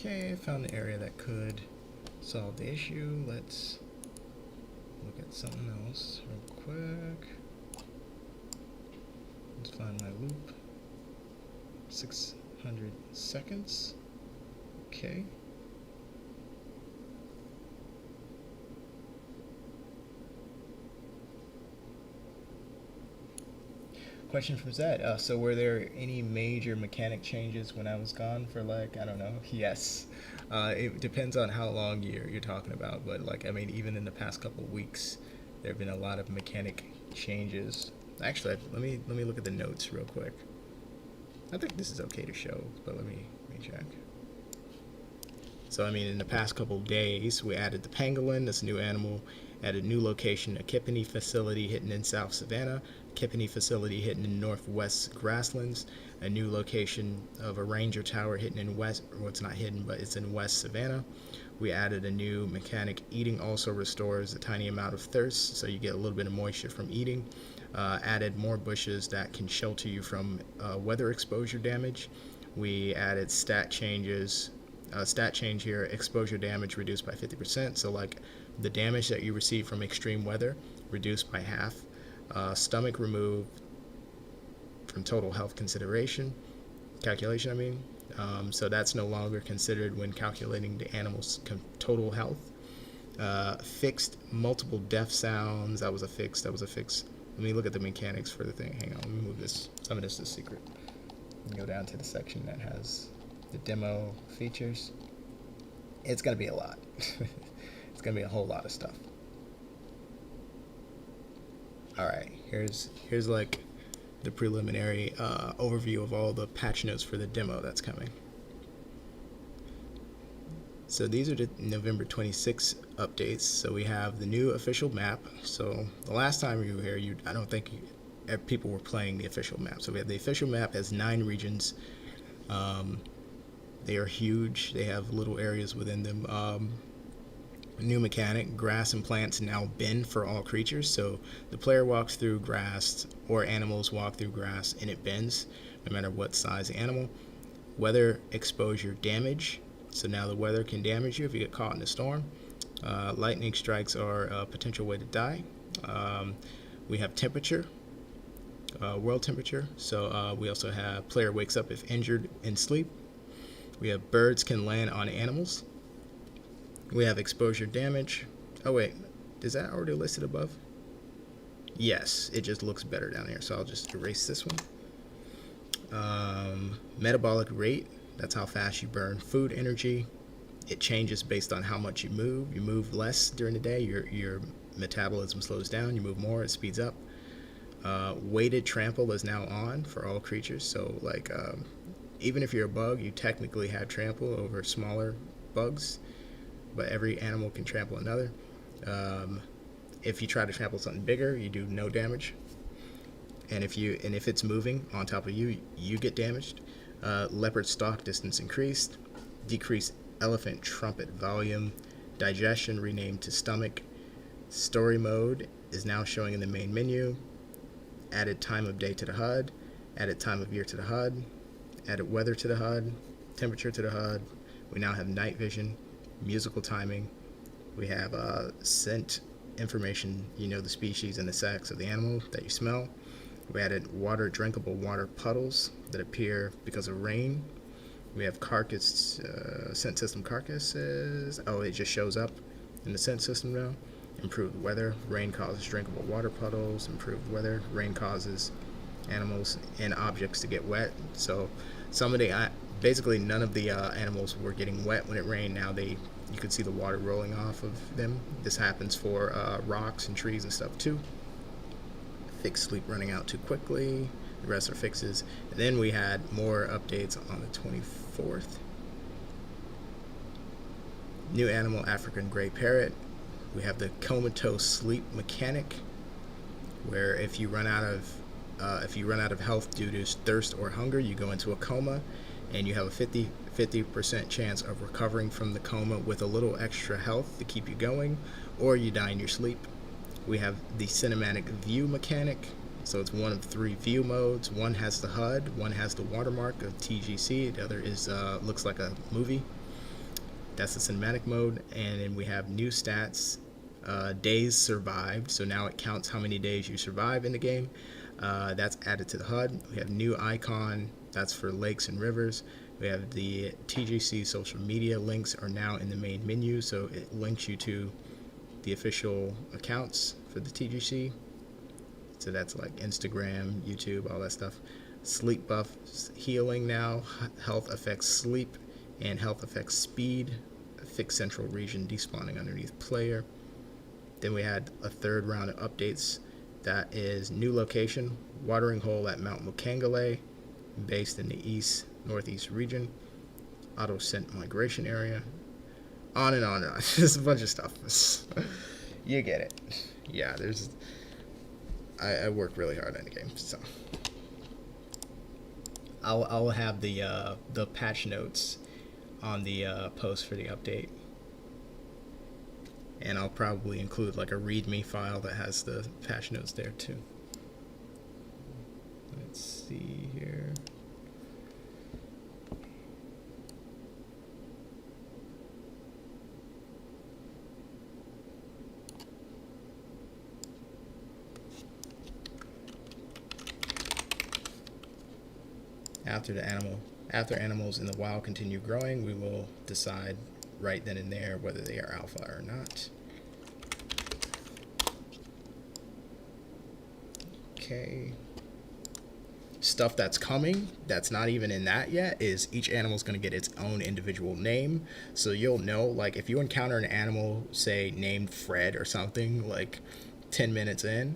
Okay, I found an area that could solve the issue. Let's look at something else real quick. Let's find my loop. 600 seconds. Okay. Question from Zed. So were there any major mechanic changes when I was gone for like, I don't know? Yes. It depends on how long you're talking about, but like, I mean, even in the past couple of weeks, there have been a lot of mechanic changes. Actually, let me look at the notes real quick. I think this is okay to show, but let me check. So I mean, in the past couple of days, we added the pangolin, this new animal, added new location, a Kippany facility hidden in South Savannah, Kippany facility hidden in Northwest Grasslands, a new location of a ranger tower hidden in West, well, it's not hidden, but it's in West Savannah. We added a new mechanic. Eating also restores a tiny amount of thirst, so you get a little bit of moisture from eating. Added more bushes that can shelter you from weather exposure damage. We added stat changes. Stat change here, exposure damage reduced by 50%. So like the damage that you receive from extreme weather reduced by half. Stomach removed from total health calculation, I mean. So that's no longer considered when calculating the animal's total health. Fixed multiple death sounds. That was a fix. Let me look at the mechanics for the thing. Hang on, let me move this. Some of this is secret. Go down to the section that has the demo features. It's gonna be a lot. It's gonna be a whole lot of stuff. All right, here's like the preliminary overview of all the patch notes for the demo that's coming. So these are the November 26 updates. So we have the new official map. So the last time you were here, I don't think people were playing the official map. So we have the official map has 9 regions. They are huge. They have little areas within them. New mechanic, grass and plants now bend for all creatures. So the player walks through grass or animals walk through grass and it bends no matter what size animal. Weather exposure damage. So now the weather can damage you if you get caught in a storm. Lightning strikes are a potential way to die. We have temperature, world temperature. So we also have player wakes up if injured in sleep. We have birds can land on animals. We have exposure damage. Oh wait, is that already listed above? Yes, it just looks better down here, so I'll just erase this one. Metabolic rate, that's how fast you burn food energy. It changes based on how much you move. You move less during the day, your metabolism slows down. You move more, it speeds up. Weighted trample is now on for all creatures, so like even if you're a bug, you technically have trample over smaller bugs, but every animal can trample another. If you try to trample something bigger, you do no damage. And if it's moving on top of you, you get damaged. Leopard stalk distance increased. Decreased elephant trumpet volume. Digestion renamed to stomach. Story mode is now showing in the main menu. Added time of day to the HUD. Added time of year to the HUD. Added weather to the HUD. Temperature to the HUD. We now have night vision. Musical timing. We have scent information, the species and the sex of the animal that you smell. We added drinkable water puddles that appear because of rain. We have scent system carcasses. Oh, it just shows up in the scent system now. Improved weather. Rain causes drinkable water puddles. Improved weather. Rain causes animals and objects to get wet. So basically none of the animals were getting wet when it rained. Now you could see the water rolling off of them. This happens for rocks and trees and stuff too. Fixed sleep running out too quickly. The rest are fixes. And then we had more updates on the 24th. New animal, African gray parrot. We have the comatose sleep mechanic, where if you run out of health due to thirst or hunger, you go into a coma, and you have a 50% chance of recovering from the coma with a little extra health to keep you going, or you die in your sleep. We have the cinematic view mechanic, so it's one of 3 view modes. One has the HUD, one has the watermark of TGC, the other is looks like a movie. That's the cinematic mode, and then we have new stats, days survived. So now it counts how many days you survive in the game. That's added to the HUD. We have new icon. That's for lakes and rivers. We have the TGC social media links are now in the main menu, so it links you to the official accounts for the TGC. So that's like Instagram, YouTube, all that stuff. Sleep buff, healing now. Health affects sleep, and health affects speed. Fixed central region despawning underneath player. Then we had a third round of updates. That is new location, watering hole at Mount Mukangale, based in the east northeast region. Auto sent migration area. On and on and on. There's a bunch of stuff. You get it. Yeah, there's. I work really hard on the game, so I'll have the patch notes on the post for the update, and I'll probably include like a README file that has the patch notes there too. Let's see here. After animals in the wild continue growing, we will decide right then and there whether they are alpha or not. Okay. Stuff that's coming, that's not even in that yet, is each animal is going to get its own individual name. So you'll know, like, if you encounter an animal, say, named Fred or something, like 10 minutes in,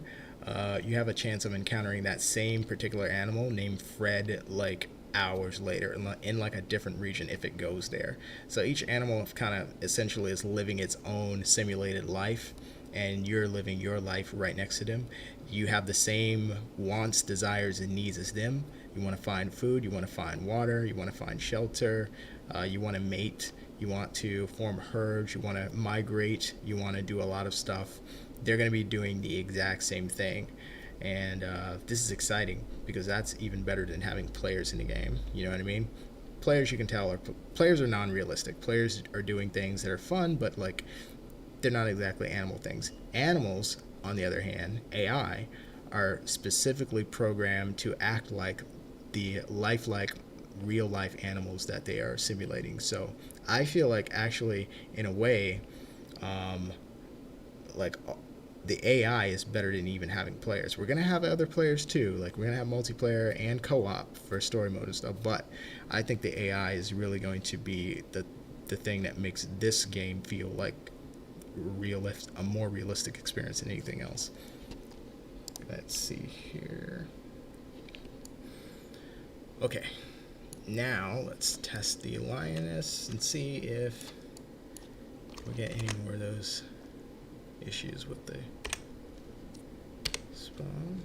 you have a chance of encountering that same particular animal named Fred like hours later in like a different region if it goes there. So each animal kind of essentially is living its own simulated life, and you're living your life right next to them. You have the same wants, desires, and needs as them. You want to find food, you want to find water, you want to find shelter, you want to mate, you want to form herds, you want to migrate, you want to do a lot of stuff. They're going to be doing the exact same thing. And this is exciting because that's even better than having players in the game. You know what I mean? Players, you can tell, players are non-realistic. Players are doing things that are fun, but like they're not exactly animal things. Animals, on the other hand, AI, are specifically programmed to act like the lifelike real life animals that they are simulating. So I feel like actually, in a way, like the AI is better than even having players. We're gonna have other players too, like we're gonna have multiplayer and co-op for story mode and stuff. But I think the AI is really going to be the thing that makes this game feel like a more realistic experience than anything else. Let's see here. Okay, now let's test the lioness and see if we get any more of those issues with the spawn.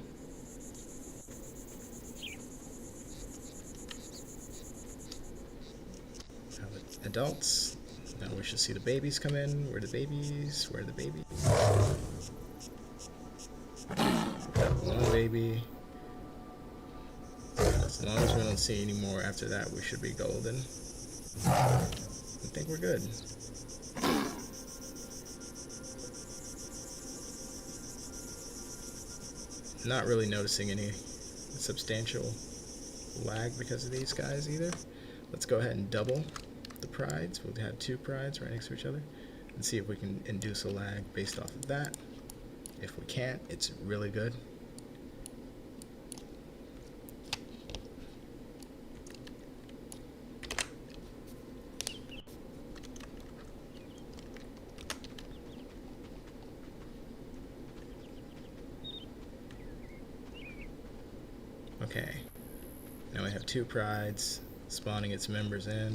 Now the adults. Now we should see the babies come in. Where are the babies? Where are the babies? Got one baby. As long as we don't see any more after that, we should be golden. I think we're good. Not really noticing any substantial lag because of these guys either. Let's go ahead and double the prides. We'll have two prides right next to each other and see if we can induce a lag based off of that. If we can't, it's really good. Okay, now we have two prides spawning its members in.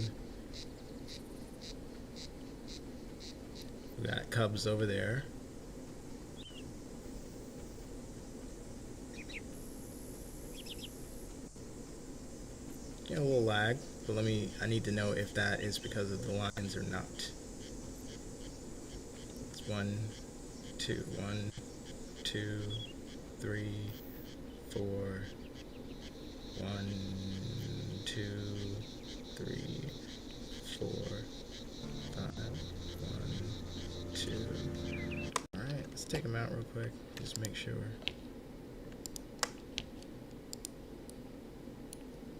We got cubs over there. Get a little lag, but I need to know if that is because of the lines or not. It's 1, 2, 1, 2, 3, 4, 1, 2, 3, 4, 5. take them out real quick. Just make sure.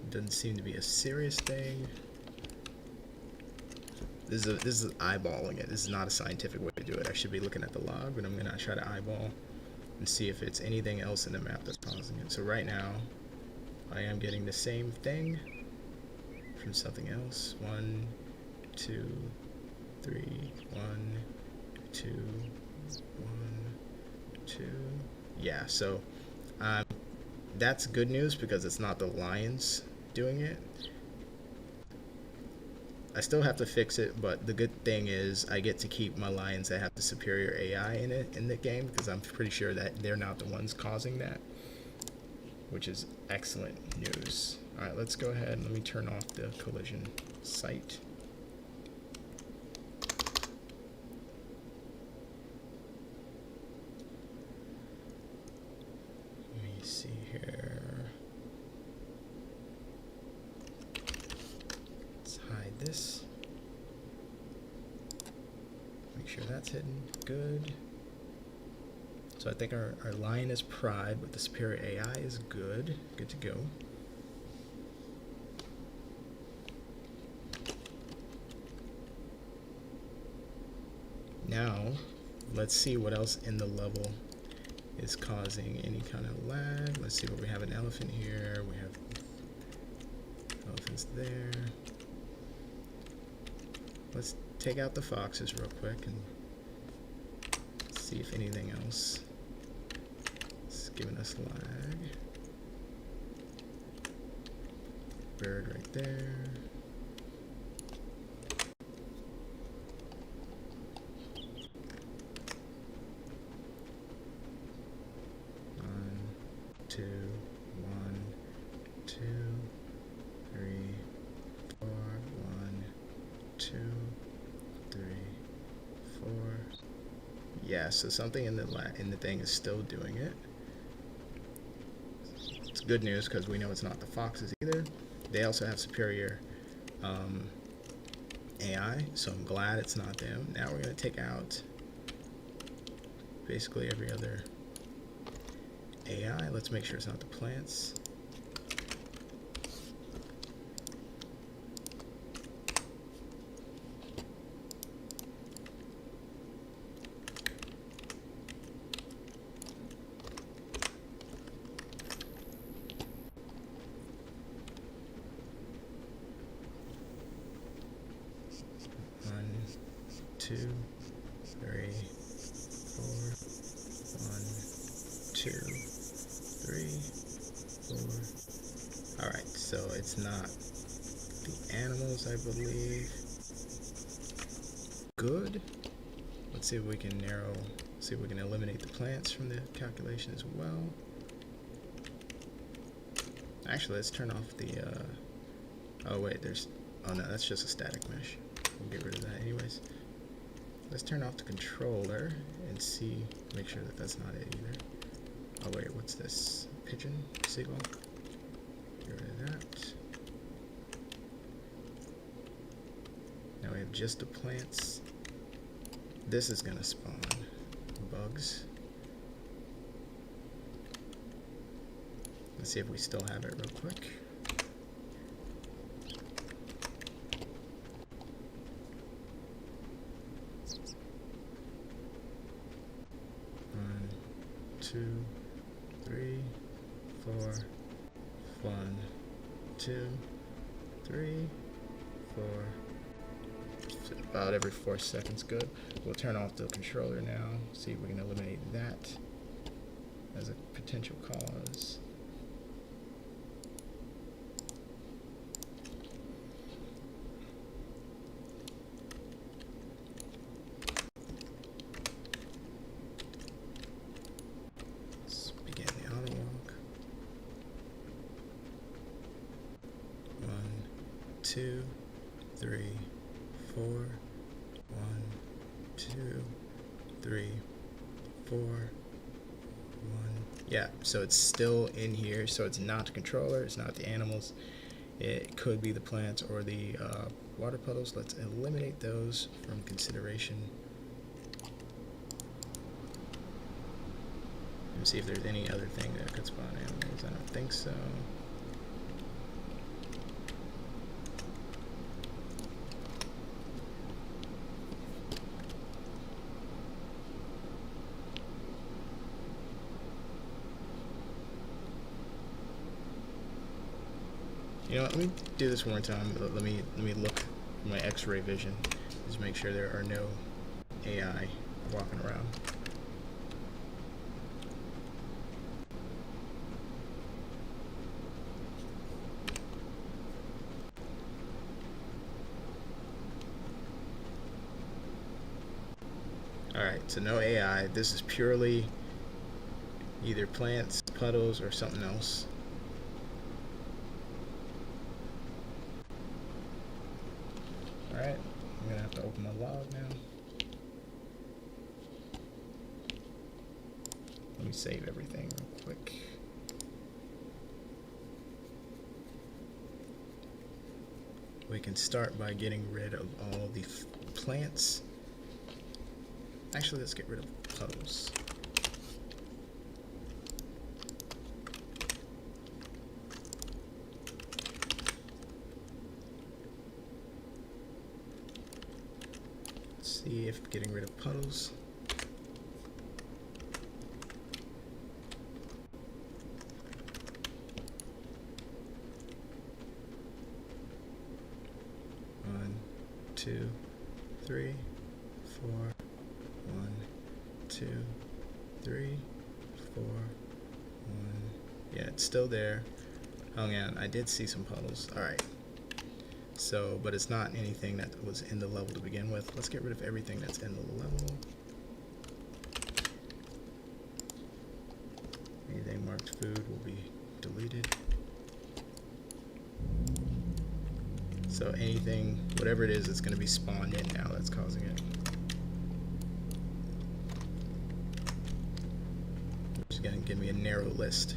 Doesn't seem to be a serious thing. This is eyeballing it. This is not a scientific way to do it. I should be looking at the log, but I'm gonna try to eyeball and see if it's anything else in the map that's causing it. So right now, I am getting the same thing from something else. 1, 2, 3, 1, 2, 1, 2. Yeah, so that's good news because it's not the lions doing it. I still have to fix it, but the good thing is I get to keep my lions that have the superior AI in the game, because I'm pretty sure that they're not the ones causing that, which is excellent news. All right, let's go ahead and let me turn off the collision site. Let me see here. Hide this. Make sure that's hidden. Good. So I think our lion is pride, but the superior AI is good. Good to go. Now, let's see what else in the level is causing any kind of lag. Let's see what we have. An elephant here. We have elephants there. Let's take out the foxes real quick and see if anything else is giving us lag. Bird right there. One, two, 1, 2, 3, 4. 1, 2, 3, 4. Yeah, so something in the thing is still doing it. It's good news because we know it's not the foxes either. They also have superior AI, so I'm glad it's not them. Now we're going to take out basically every other AI. Let's make sure it's not the plants. Two, 3, 4. 1, 2, 3, 4. All right, so it's not the animals, I believe. Good. Let's see if we can see if we can eliminate the plants from the calculation as well. Actually, let's turn off the, oh wait, oh no, that's just a static mesh. We'll get rid of that anyways. Let's turn off the controller and make sure that that's not it either. Oh wait, what's this? Pigeon? Seagull? Get rid of that. Now we have just the plants. This is gonna spawn bugs. Let's see if we still have it real quick. One, 2, 3, 4. 1, 2, 3, 4. About every 4 seconds. Good. We'll turn off the controller now. See if we can eliminate that as a potential cause. Let's begin the auto walk. 1, 2, 3, 4. 1, 2, 3, 4. 1. Yeah, so it's still in here. So it's not the controller, it's not the animals. It could be the plants or the water puddles. Let's eliminate those from consideration. See if there's any other thing that could spawn animals. I don't think so. You know what, let me do this one more time. Let me look for my X-ray vision. Just make sure there are no AI walking around. Alright, so no AI. This is purely either plants, puddles, or something else. Alright, I'm gonna have to open my log now. Let me save everything real quick. We can start by getting rid of all the plants. Actually, let's get rid of puddles. Let's see if getting rid of puddles. One, two, three, four. 1, 2, 3, 4, 1. Yeah, it's still there. Hang on, I did see some puddles. Alright. So, but it's not anything that was in the level to begin with. Let's get rid of everything that's in the level. Anything marked food will be deleted. So anything, whatever it is, it's going to be spawned in now that's causing it. It's going to give me a narrow list.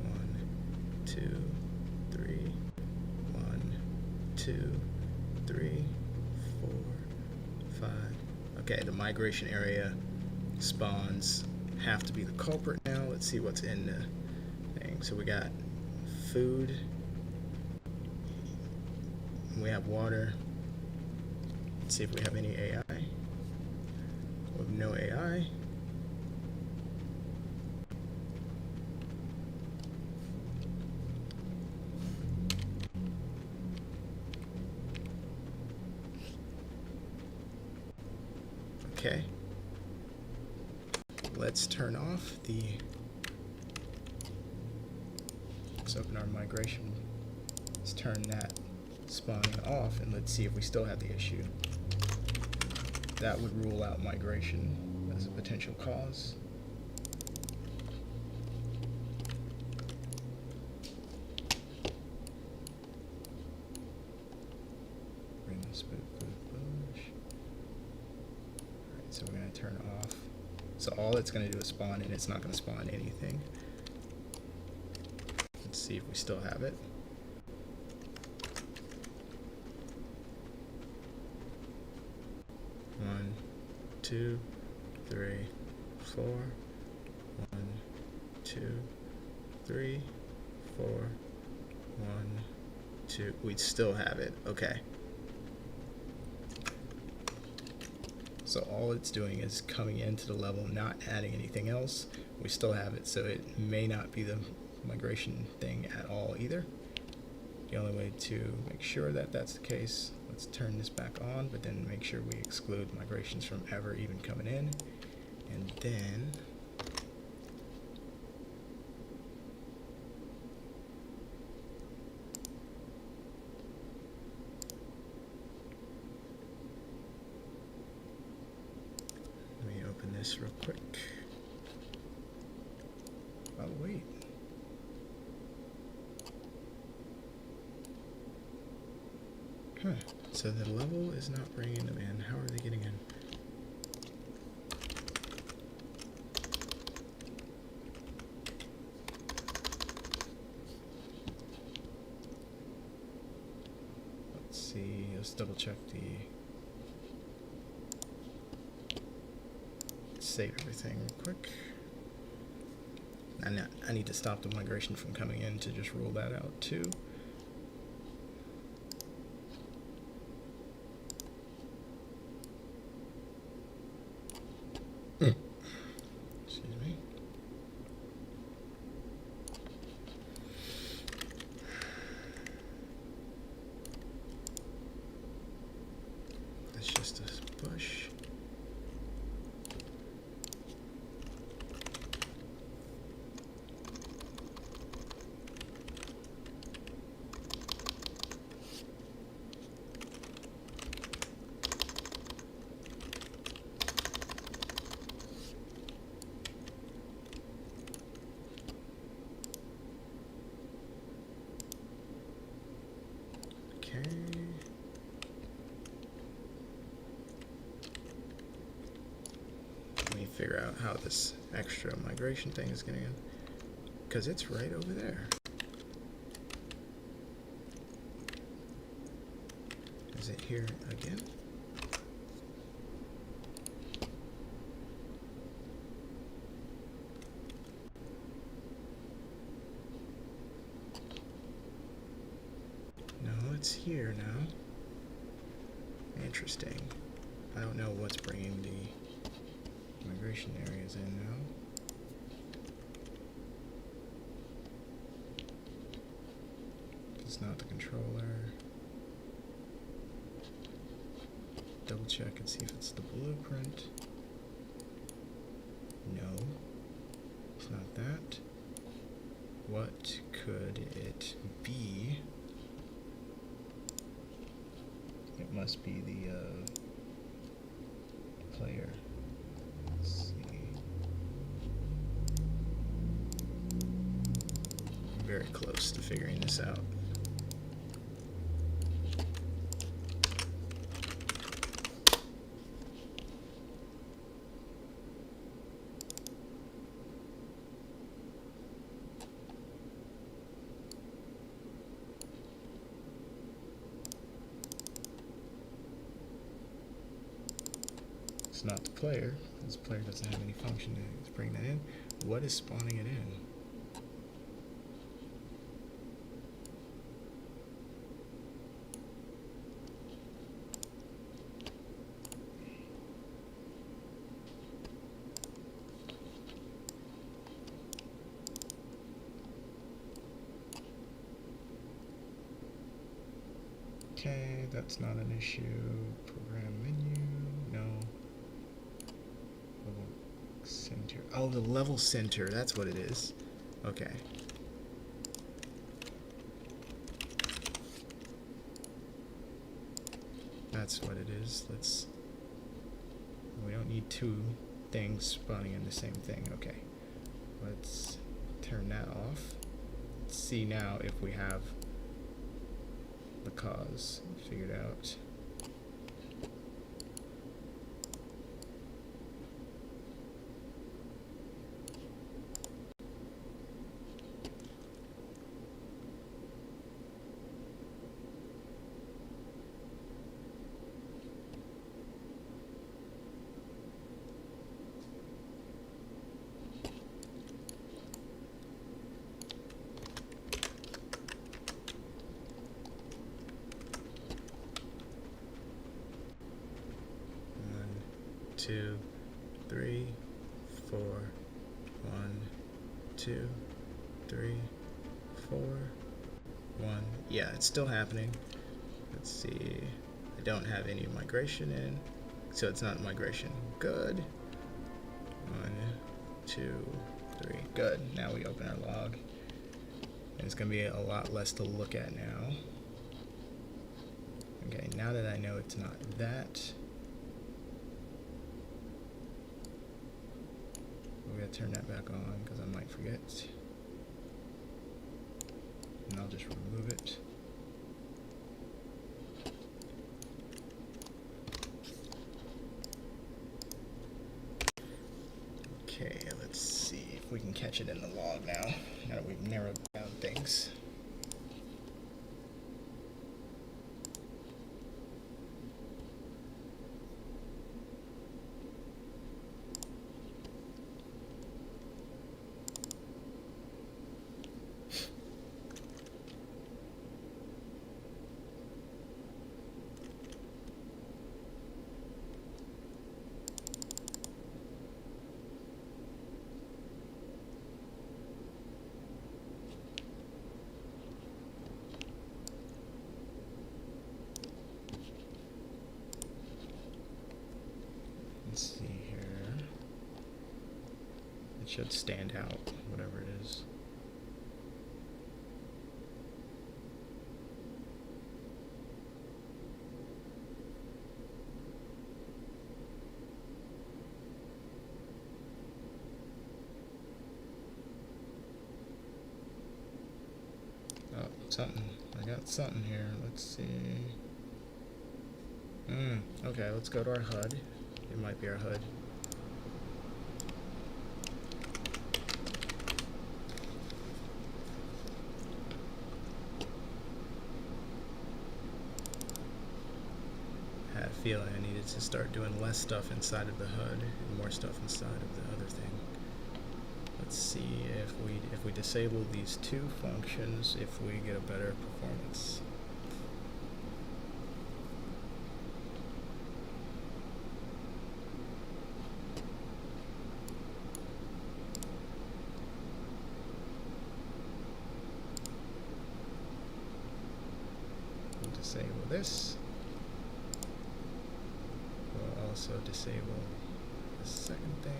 1, 2, 3, 1, 2, 3, 4, 5. Okay, the migration area spawns have to be the culprit now. Let's see what's in the thing. So we got food. We have water. Let's see if we have any AI. We have no AI. Okay. Let's turn off the... Let's open our migration. Let's turn that spawning off, and let's see if we still have the issue. That would rule out migration as a potential cause. Bring this bush. Alright, so we're going to turn it off. So all it's going to do is spawn, and it's not going to spawn anything. Let's see if we still have it. 1, 2, 3, 4. 1, 2, 3, 4. 1, 2. We still have it. Okay. So all it's doing is coming into the level, not adding anything else. We still have it, so it may not be the migration thing at all either. The only way to make sure that that's the case, let's turn this back on, but then make sure we exclude migrations from ever even coming in. And then let me open this real quick. Oh, wait. Huh. So the level is not bringing them in. How are they getting in? Let's see. Let's double check the... Save everything real quick. And I need to stop the migration from coming in to just rule that out too. Excuse me. That's just a bush. Okay. Let me figure out how this extra migration thing is getting in, because it's right over there. Is it here again? No, it's here now. Interesting. I don't know what's bringing the migration areas in now. It's not the controller. Double check and see if it's the blueprint. No, it's not that. What could it be? It must be the player. Let's see. I'm very close to figuring this out. It's not the player. This player doesn't have any function to bring that in. What is spawning it in? Okay, that's not an issue. Program menu, no. Level center. Oh, the level center, that's what it is. Okay. That's what it is. We don't need two things spawning in the same thing. Okay. Let's turn that off. Let's see now if we have the cause figured out. Two, three, 4, 1, 2, 3, 4, 1. Yeah, it's still happening. Let's see. I don't have any migration in, so it's not migration. Good. 1, 2, 3. Good. Now we open our log. And it's going to be a lot less to look at now. Okay, now that I know it's not that, we're going to turn that back on because I might forget. And I'll just remove it. Okay, let's see if we can catch it in the log now that we've narrowed down things. should stand out, whatever it is. Oh, something. I got something here. Let's see. Okay, let's go to our HUD. It might be our HUD. I had a feeling I needed to start doing less stuff inside of the HUD and more stuff inside of the other thing. Let's see if we disable these two functions, if we get a better performance. We'll disable this. We'll also disable the second thing.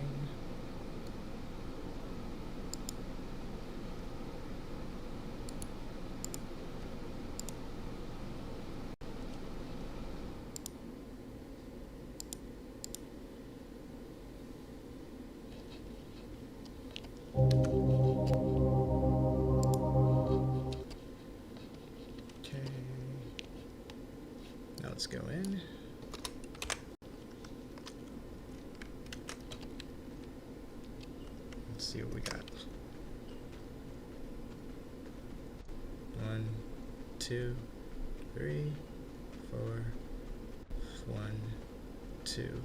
Let's go in. Let's see what we got. 1, 2, 3, 4. 1, 2,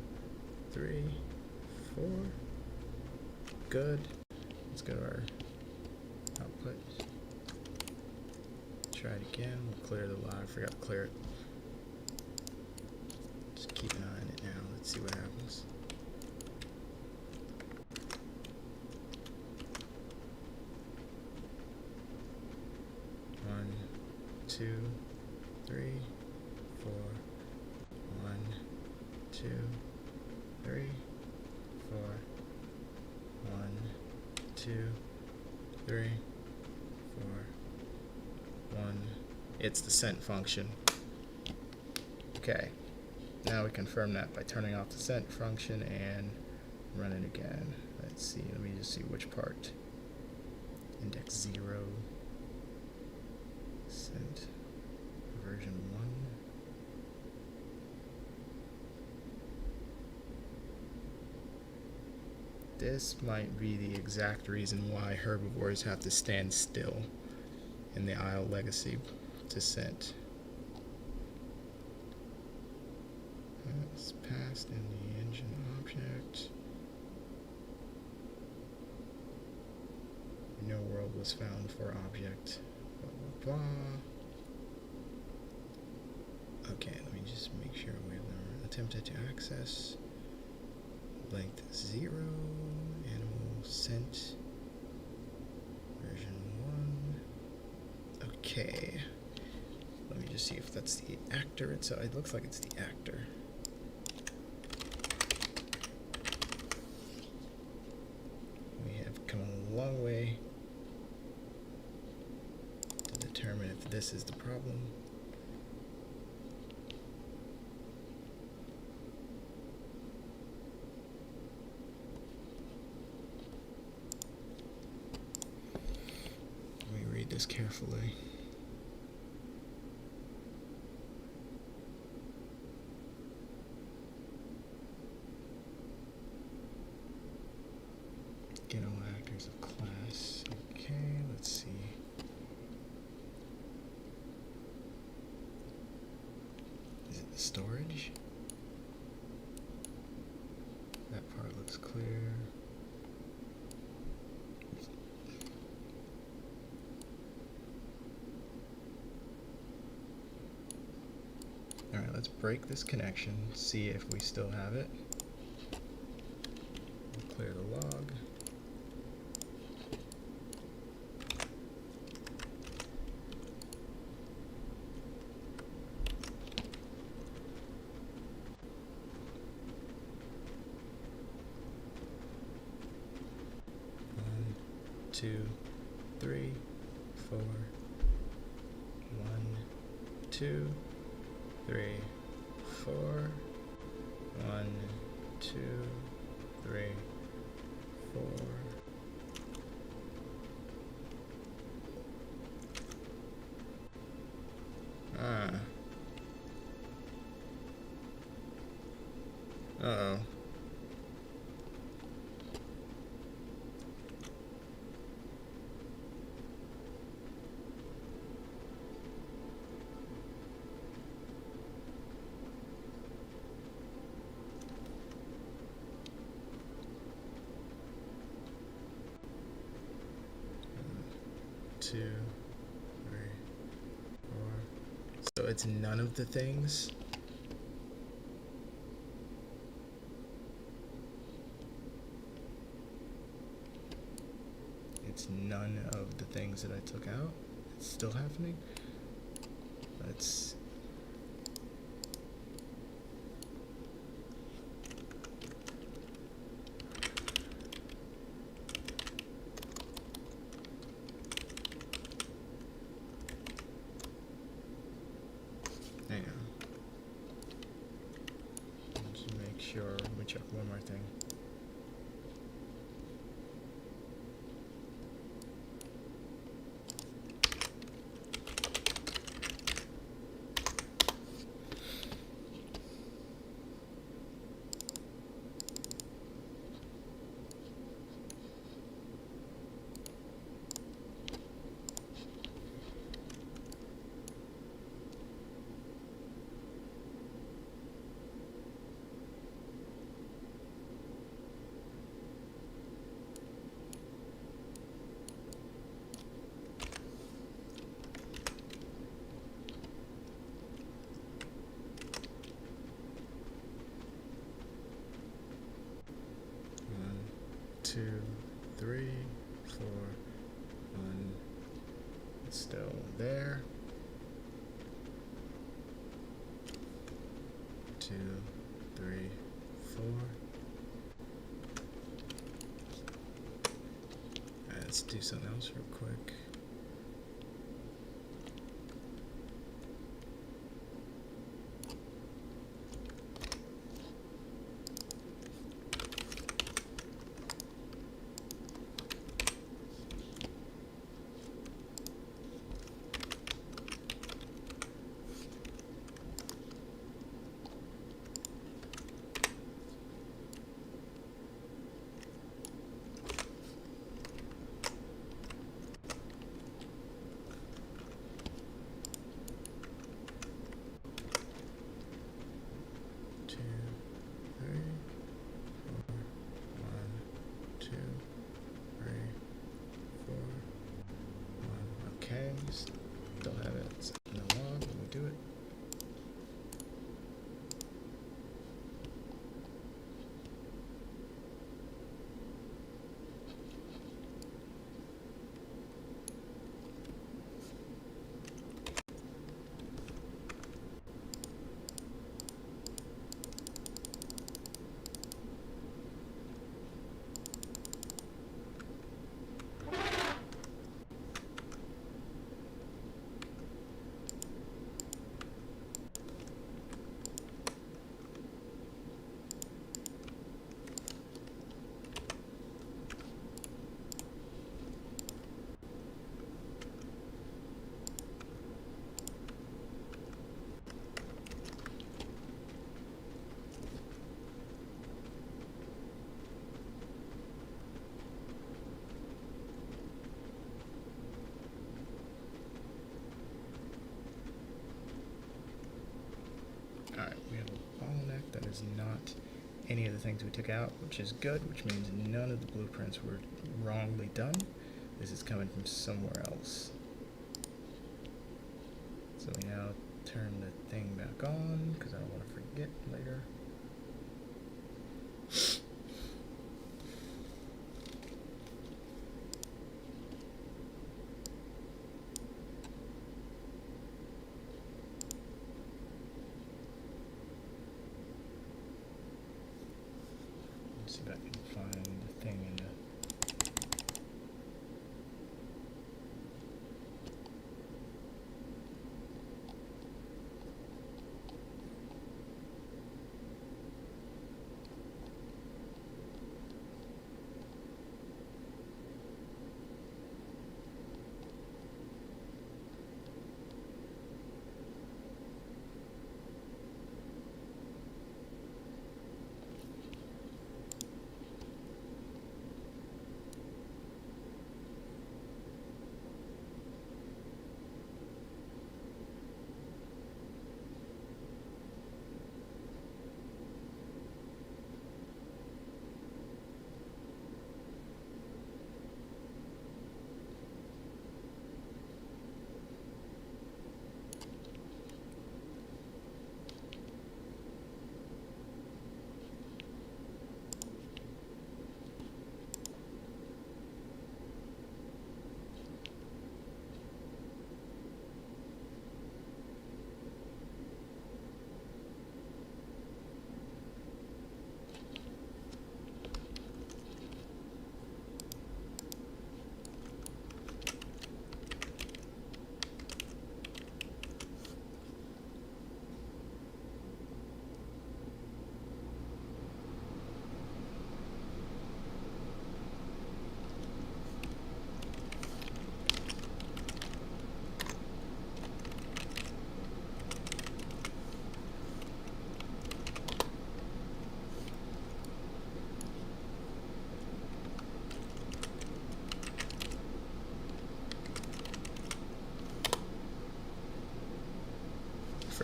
3, 4. Good. Let's go to our output. Try it again. We'll clear the log. I forgot to clear it. Just keep an eye on it now. Let's see what happens. One, 2, 3, 4. 1, 2, 3, 4. 1, 2, 3, 4. 1. It's the sent function. Okay. Now we confirm that by turning off the sent function and run it again. Let's see. Let me just see which part. Index 0. Sent. Version 1. This might be the exact reason why herbivores have to stand still in the IO legacy descent. It's passed in the engine object. No world was found for object. Blah, blah, blah. Okay, let me just make sure we attempted to access. Length 0, animal sent, version 1. Okay, let me just see if that's the actor itself. It looks like it's the actor. We have come a long way to determine if this is the problem. This carefully. Get all actors of class. Okay, let's see. Is it the storage? That part looks clear. Alright, let's break this connection, see if we still have it. We'll clear the log. 2, 3, 4. 1, 2, 3, 4. 1, 2, 3, 4. Ah. Uh-oh. Two, 3, 4. So it's none of the things. It's none of the things that I took out. It's still happening. Let's. Hang on. Just make sure. Let me check one more thing. One, 2, 3, 4. 1. It's still there. 2, 3, 4. Let's do something else real quick. Okay, still have it set in the log when we do it. Alright, we have a bottleneck that is not any of the things we took out, which is good, which means none of the blueprints were wrongly done. This is coming from somewhere else. So we now turn the thing back on, because I don't want to forget later. See if I can find the thing in the...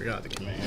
Forgot the command.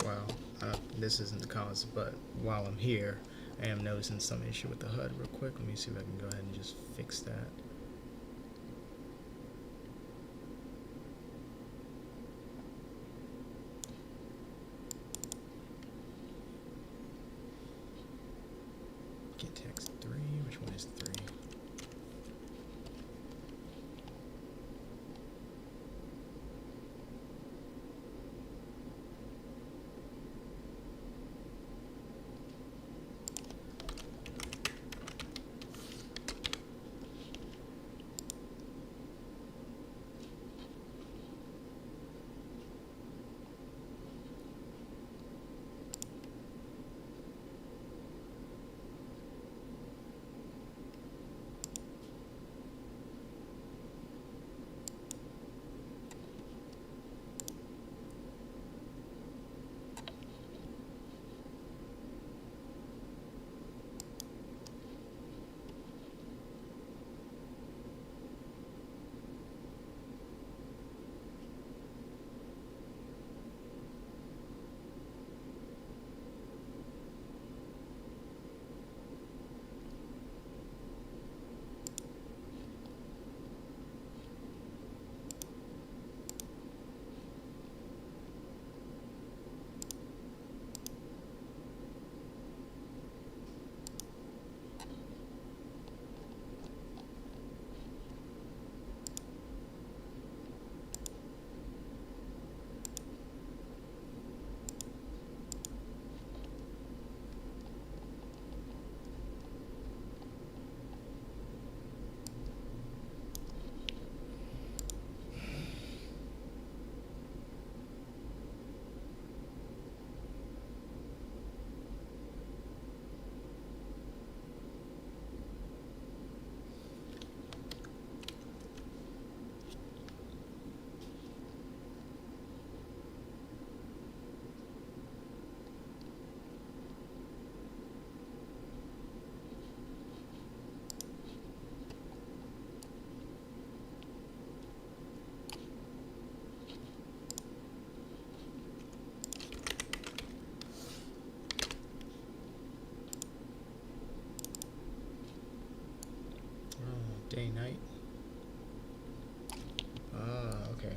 Well, this isn't the cause, but while I'm here, I am noticing some issue with the HUD real quick. Let me see if I can go ahead and just fix that. Get text 3. Which one is 3? day, night. Ah, okay.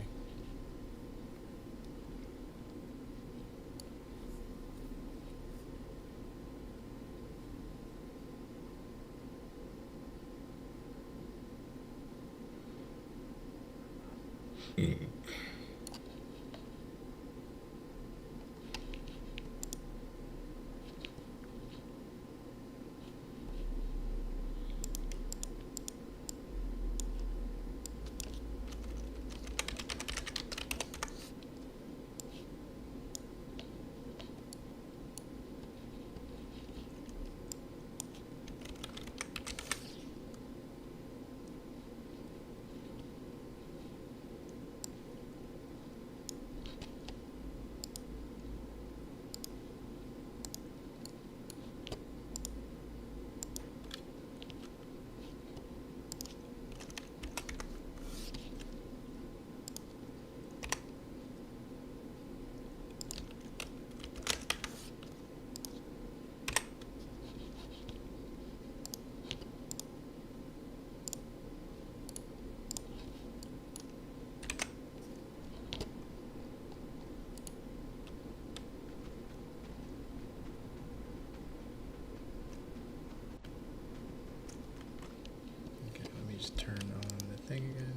Okay, let me just turn on the thing again.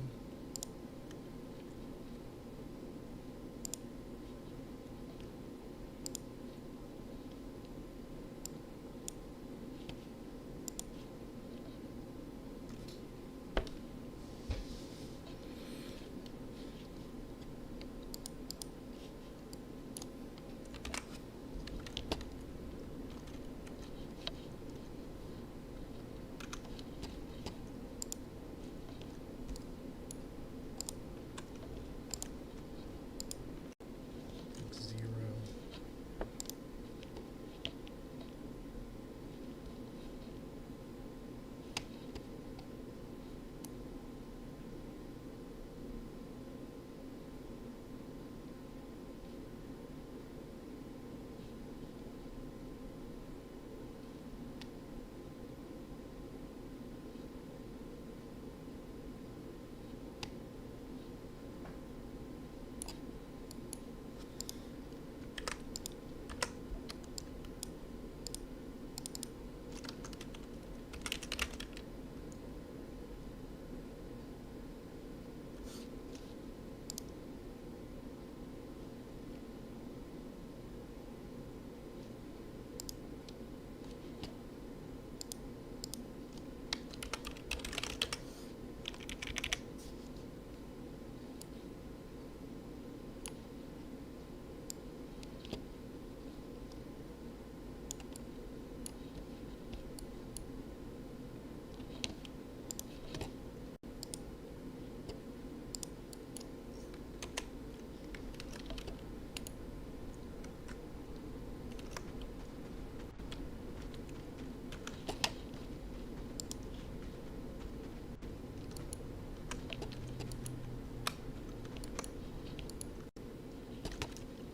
Zero.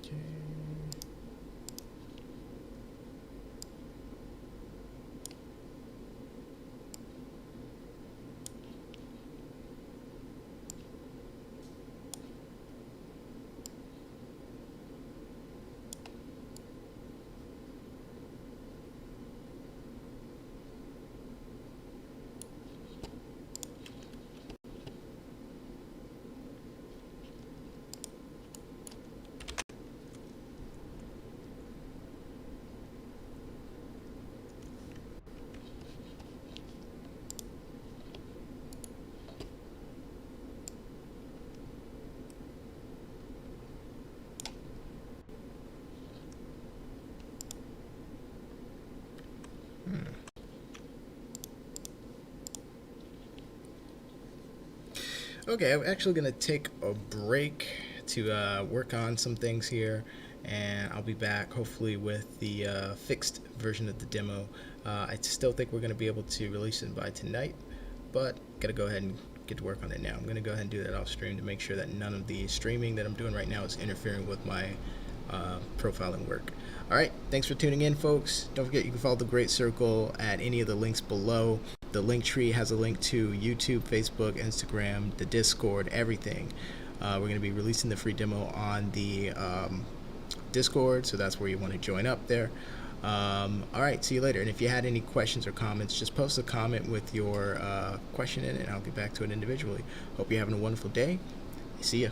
Okay. Okay, I'm actually gonna take a break to work on some things here, and I'll be back hopefully with the fixed version of the demo. I still think we're gonna be able to release it by tonight, but gotta go ahead and get to work on it now. I'm gonna go ahead and do that off stream to make sure that none of the streaming that I'm doing right now is interfering with my profiling work. All right, thanks for tuning in, folks. Don't forget you can follow the Great Circle at any of the links below. The link tree has a link to YouTube, Facebook, Instagram, the Discord, everything. We're going to be releasing the free demo on the Discord, so that's where you want to join up there. All right, see you later. And if you had any questions or comments, just post a comment with your question in it, and I'll get back to it individually. Hope you're having a wonderful day. See ya.